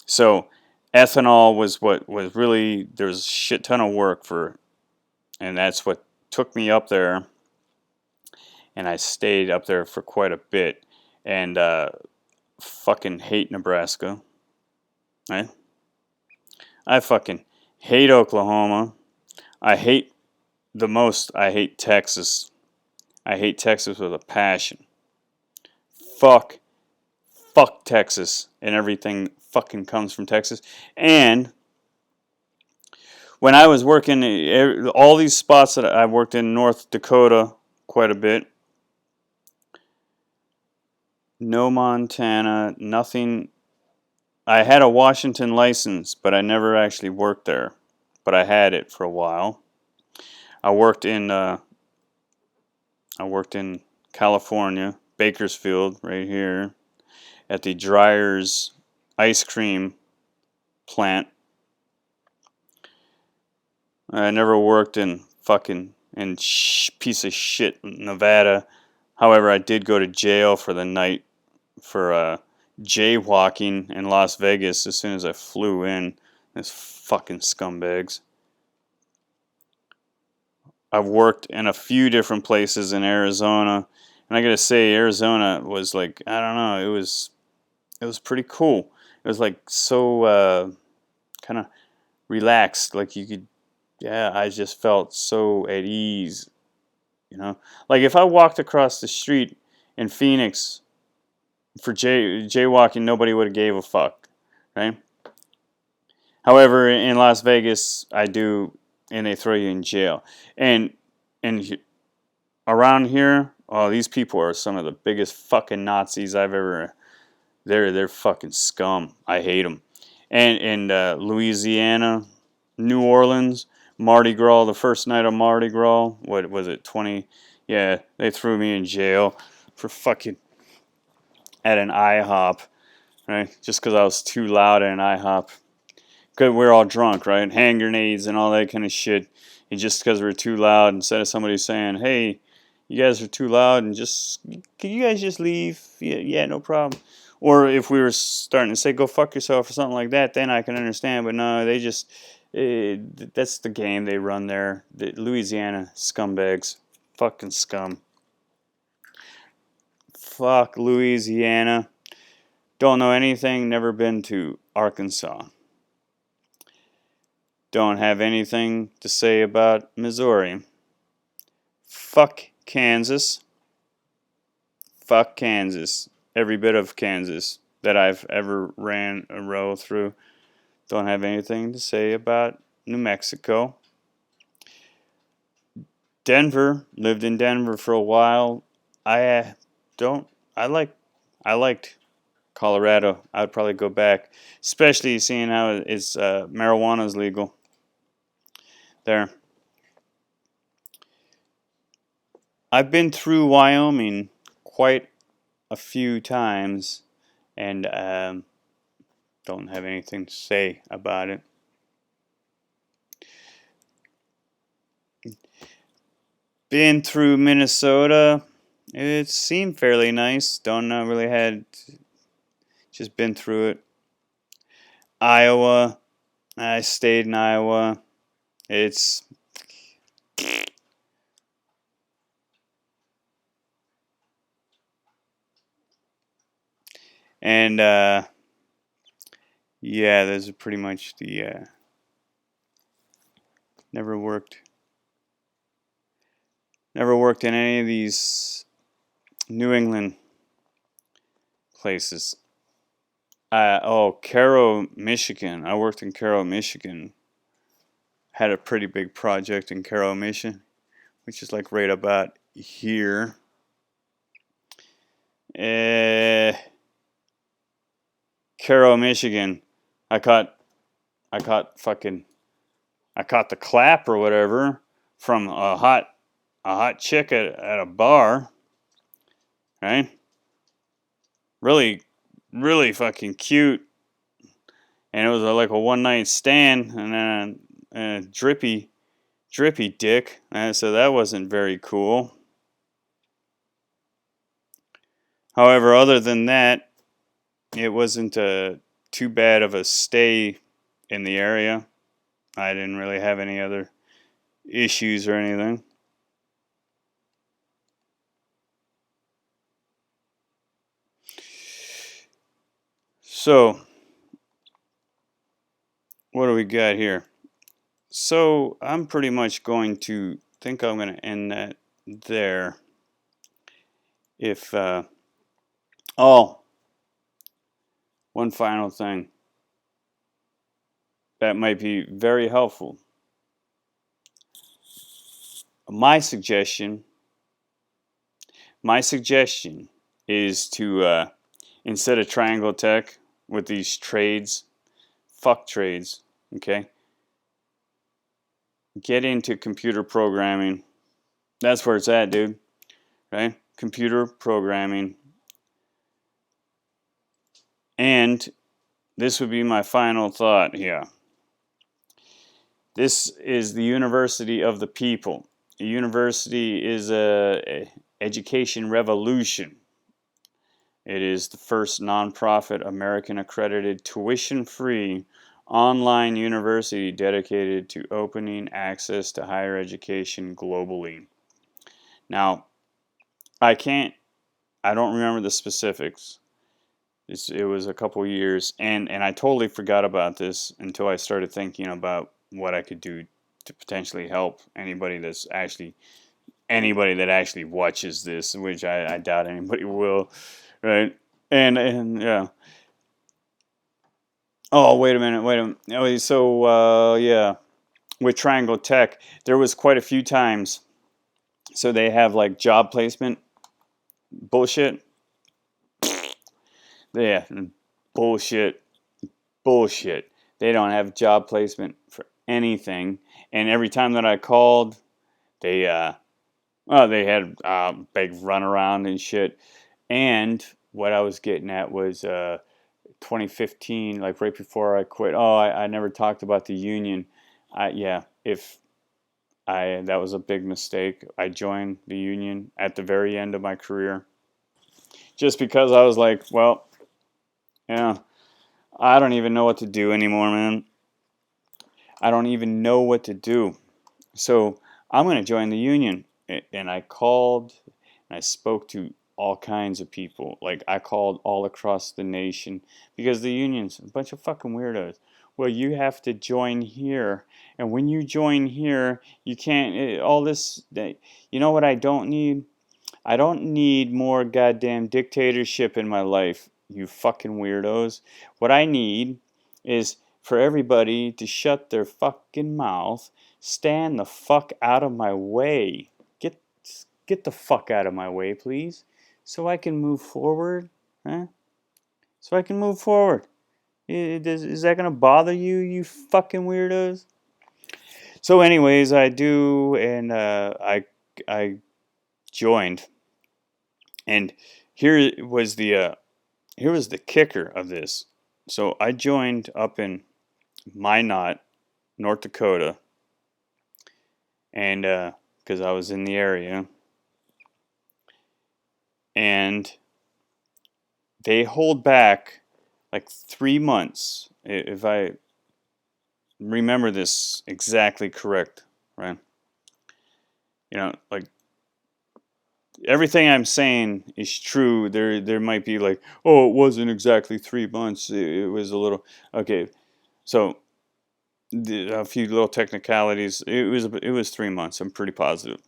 So ethanol was what was really, there was a shit ton of work for, and that's what took me up there. And I stayed up there for quite a bit. And fucking hate Nebraska. Right? I fucking hate Oklahoma. I hate Texas. I hate Texas with a passion. Fuck Texas and everything fucking comes from Texas. And when I was working, all these spots that I worked in North Dakota quite a bit, no Montana, nothing. I had a Washington license, but I never actually worked there. But I had it for a while. I worked in California, Bakersfield, right here, at the Dryer's ice cream plant. I never worked in piece of shit Nevada. However, I did go to jail for the night for jaywalking in Las Vegas as soon as I flew in. Those fucking scumbags. I've worked in a few different places in Arizona, and I gotta say, Arizona was like, I don't know, it was pretty cool. It was like so kind of relaxed, like you could, yeah, I just felt so at ease, you know. Like if I walked across the street in Phoenix for jaywalking, nobody would have gave a fuck, right? However, in Las Vegas, I do, and they throw you in jail. And around here, oh, these people are some of the biggest fucking Nazis I've ever. They're fucking scum. I hate them. And in Louisiana, New Orleans, Mardi Gras, the first night of Mardi Gras, what was it, 20? Yeah, they threw me in jail for fucking at an IHOP, right? Just because I was too loud at an IHOP. Because we're all drunk, right? Hand grenades and all that kind of shit. And just because we're too loud, instead of somebody saying, hey, you guys are too loud and can you guys just leave? Yeah, no problem. Or if we were starting to say, go fuck yourself or something like that, then I can understand. But no, they just, that's the game they run there. The Louisiana scumbags. Fucking scum. Fuck Louisiana. Don't know anything, never been to Arkansas. Don't have anything to say about Missouri. Fuck Kansas. Fuck Kansas. Every bit of Kansas that I've ever ran a row through. Don't have anything to say about New Mexico. Denver. Lived in Denver for a while. I don't. I liked Colorado. I'd probably go back, especially seeing how it's marijuana is legal there. I've been through Wyoming quite a few times, and don't have anything to say about it. Been through Minnesota. It seemed fairly nice. Don't know, really had just been through it. Iowa. I stayed in Iowa. It's and yeah, those are pretty much the never worked in any of these New England places. Caro, Michigan. I worked in Caro, Michigan. Had a pretty big project in Caro, Michigan, which is like right about here. Caro, Michigan. I caught the clap or whatever from a hot chick at a bar, right? Really, really fucking cute, and it was like a one night stand, and then a drippy dick, and so that wasn't very cool. However, other than that, it wasn't too bad of a stay in the area. I didn't really have any other issues or anything. So, what do we got here? So, I'm pretty much I'm going to end that there. If, one final thing that might be very helpful. My suggestion is to, instead of Triangle Tech with these trades, fuck trades, okay? Get into computer programming. That's where it's at, dude. Right? Computer programming. And this would be my final thought here. This is the university of the people. A university is a education revolution. It is the first nonprofit American accredited tuition-free online university dedicated to opening access to higher education globally. Now, I don't remember the specifics. It was a couple years, and I totally forgot about this until I started thinking about what I could do to potentially help anybody that actually watches this, which I doubt anybody will, right? And yeah. Oh, wait a minute. Oh, so yeah, with Triangle Tech, there was quite a few times. So they have like job placement bullshit. Yeah, bullshit. They don't have job placement for anything. And every time that I called, they they had big runaround and shit. And what I was getting at was 2015, like right before I quit. Oh, I never talked about the union. That was a big mistake. I joined the union at the very end of my career, just because I was like, well, yeah, I don't even know what to do anymore, man. I don't even know what to do. So I'm going to join the union. And I called and I spoke to all kinds of people. Like, I called all across the nation because the union's a bunch of fucking weirdos. Well, you have to join here. And when you join here, you can't, all this, you know what I don't need? I don't need more goddamn dictatorship in my life, you fucking weirdos. What I need is for everybody to shut their fucking mouth, stand the fuck out of my way. Get the fuck out of my way, please, so I can move forward, huh? so I can move forward. Is that gonna bother you, you fucking weirdos? So, anyways, I do, and I joined, and here was the kicker of this. So I joined up in Minot, North Dakota, and because I was in the area, and they hold back like 3 months, if I remember this exactly correct, right? Like everything I'm saying is true. There might be like, oh, it wasn't exactly 3 months. It was a little okay. So a few little technicalities. It was 3 months. I'm pretty positive.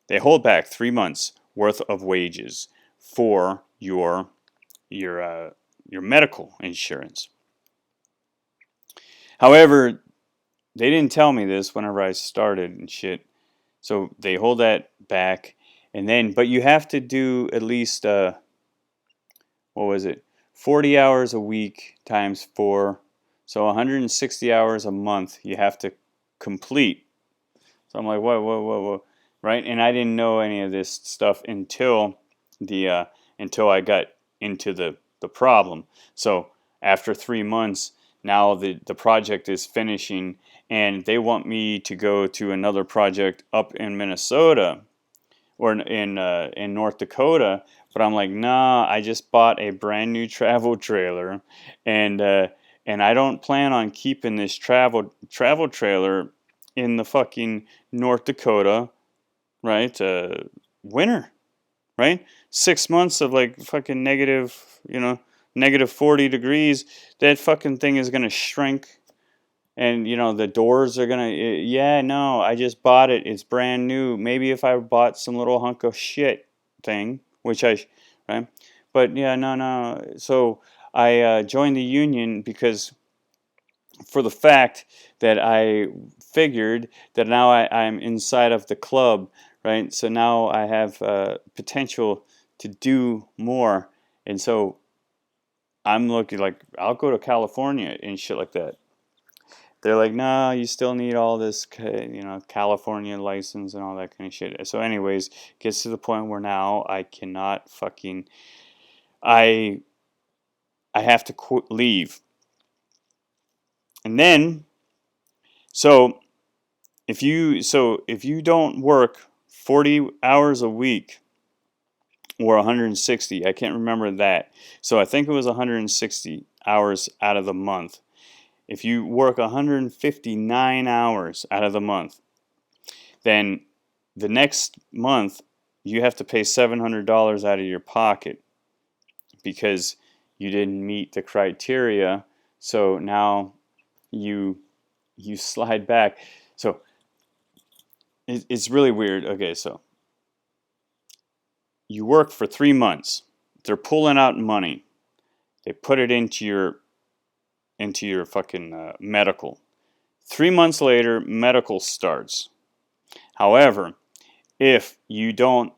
They hold back 3 months worth of wages for your medical insurance. However, they didn't tell me this whenever I started and shit. So they hold that back, and then but you have to do at least what was it? 40 hours a week times 4. So 160 hours a month you have to complete. So I'm like, whoa, right? And I didn't know any of this stuff until until I got into the problem. So after 3 months, now the project is finishing, and they want me to go to another project up in Minnesota or in North Dakota. But I'm like, nah, I just bought a brand new travel trailer, and and I don't plan on keeping this travel trailer in the fucking North Dakota, right? Winter, right? 6 months of like fucking negative, negative 40 degrees. That fucking thing is gonna shrink, and the doors are gonna. Yeah, no, I just bought it. It's brand new. Maybe if I bought some little hunk of shit thing, which right? But yeah, no. So I joined the union because for the fact that I figured that now I'm inside of the club, right? So now I have potential to do more, and so I'm looking like I'll go to California and shit like that. They're like, nah, you still need all this, California license and all that kind of shit. So, anyways, gets to the point where now I cannot fucking, I, I have to leave, and then so if you don't work 40 hours a week or 160, I can't remember that. So I think it was 160 hours out of the month. If you work 159 hours out of the month, then the next month you have to pay $700 out of your pocket because you didn't meet the criteria. So now you slide back. So it's really weird. Okay, so you work for 3 months. They're pulling out money. They put it into your fucking medical. 3 months later, medical starts. However, if you don't,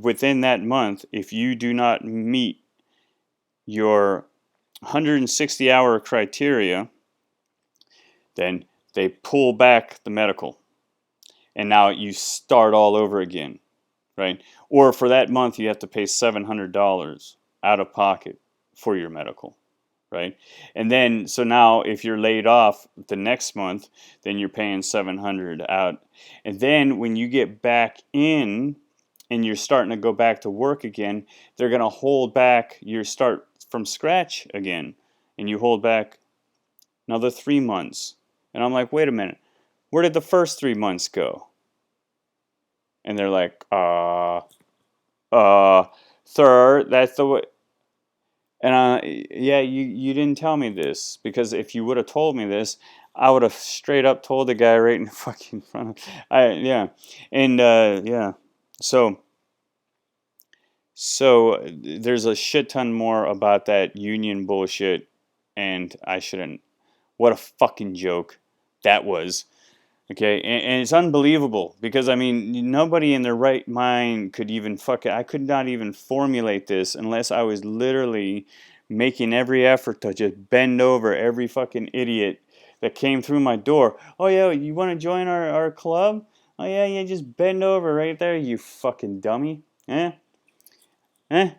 within that month, if you do not meet your 160-hour criteria, then they pull back the medical. And now you start all over again, right? Or for that month, you have to pay $700 out of pocket for your medical, right? And then, so now if you're laid off the next month, then you're paying $700 out. And then when you get back in and you're starting to go back to work again, they're going to hold back your start from scratch again. And you hold back another 3 months. And I'm like, wait a minute, where did the first 3 months go? And they're like, sir, that's the way. And yeah, you didn't tell me this, because if you would have told me this, I would have straight up told the guy right in fucking front of. Yeah, and yeah, so there's a shit ton more about that union bullshit, and I shouldn't. What a fucking joke that was. Okay, and it's unbelievable because I mean nobody in their right mind could even I could not even formulate this unless I was literally making every effort to just bend over every fucking idiot that came through my door. Oh yeah, you want to join our club? Oh yeah, just bend over right there, you fucking dummy. Eh? Eh?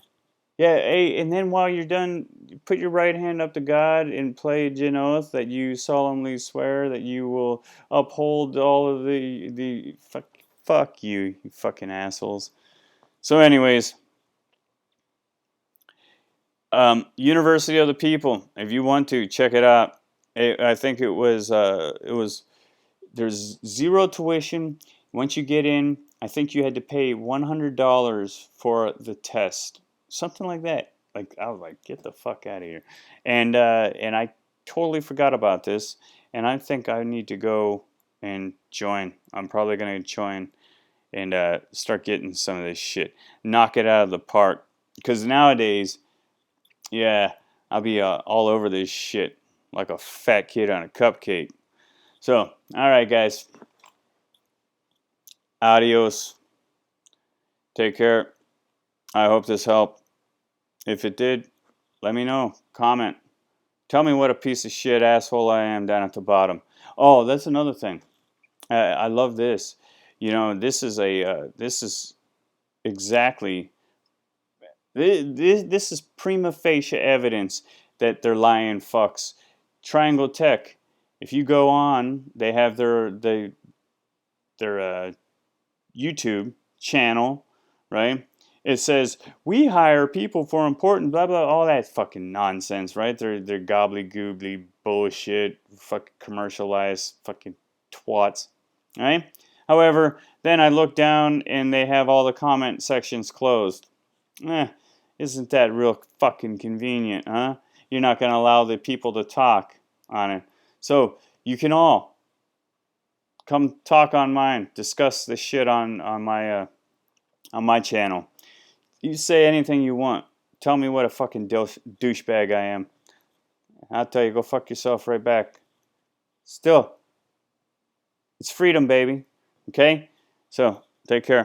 Yeah, hey, and then while you're done, put your right hand up to God and pledge an oath that you solemnly swear that you will uphold all of the fuck you fucking assholes. So, anyways, University of the People. If you want to check it out, I think it was there's zero tuition. Once you get in, I think you had to pay $100 for the test, something like that. Like I was like, get the fuck out of here, and I totally forgot about this, and I think I need to go and join. I'm probably gonna join and start getting some of this shit, knock it out of the park, because nowadays, yeah, I'll be all over this shit like a fat kid on a cupcake. So, all right, guys. Adios. Take care. I hope this helped. If it did, let me know. Comment. Tell me what a piece of shit asshole I am down at the bottom. Oh, that's another thing. I love this. You know, this is exactly this is prima facie evidence that they're lying fucks. Triangle Tech. If you go on, they have their YouTube channel, right? It says we hire people for important blah blah, all that fucking nonsense, right? They're gobbly bullshit, fucking commercialized fucking twats, right? However, then I look down and they have all the comment sections closed. Eh, isn't that real fucking convenient, huh? You're not gonna allow the people to talk on it. So you can all come talk on mine, discuss this shit on my channel. You say anything you want. Tell me what a fucking douchebag I am. I'll tell you, go fuck yourself right back. Still, it's freedom, baby. Okay? So, take care.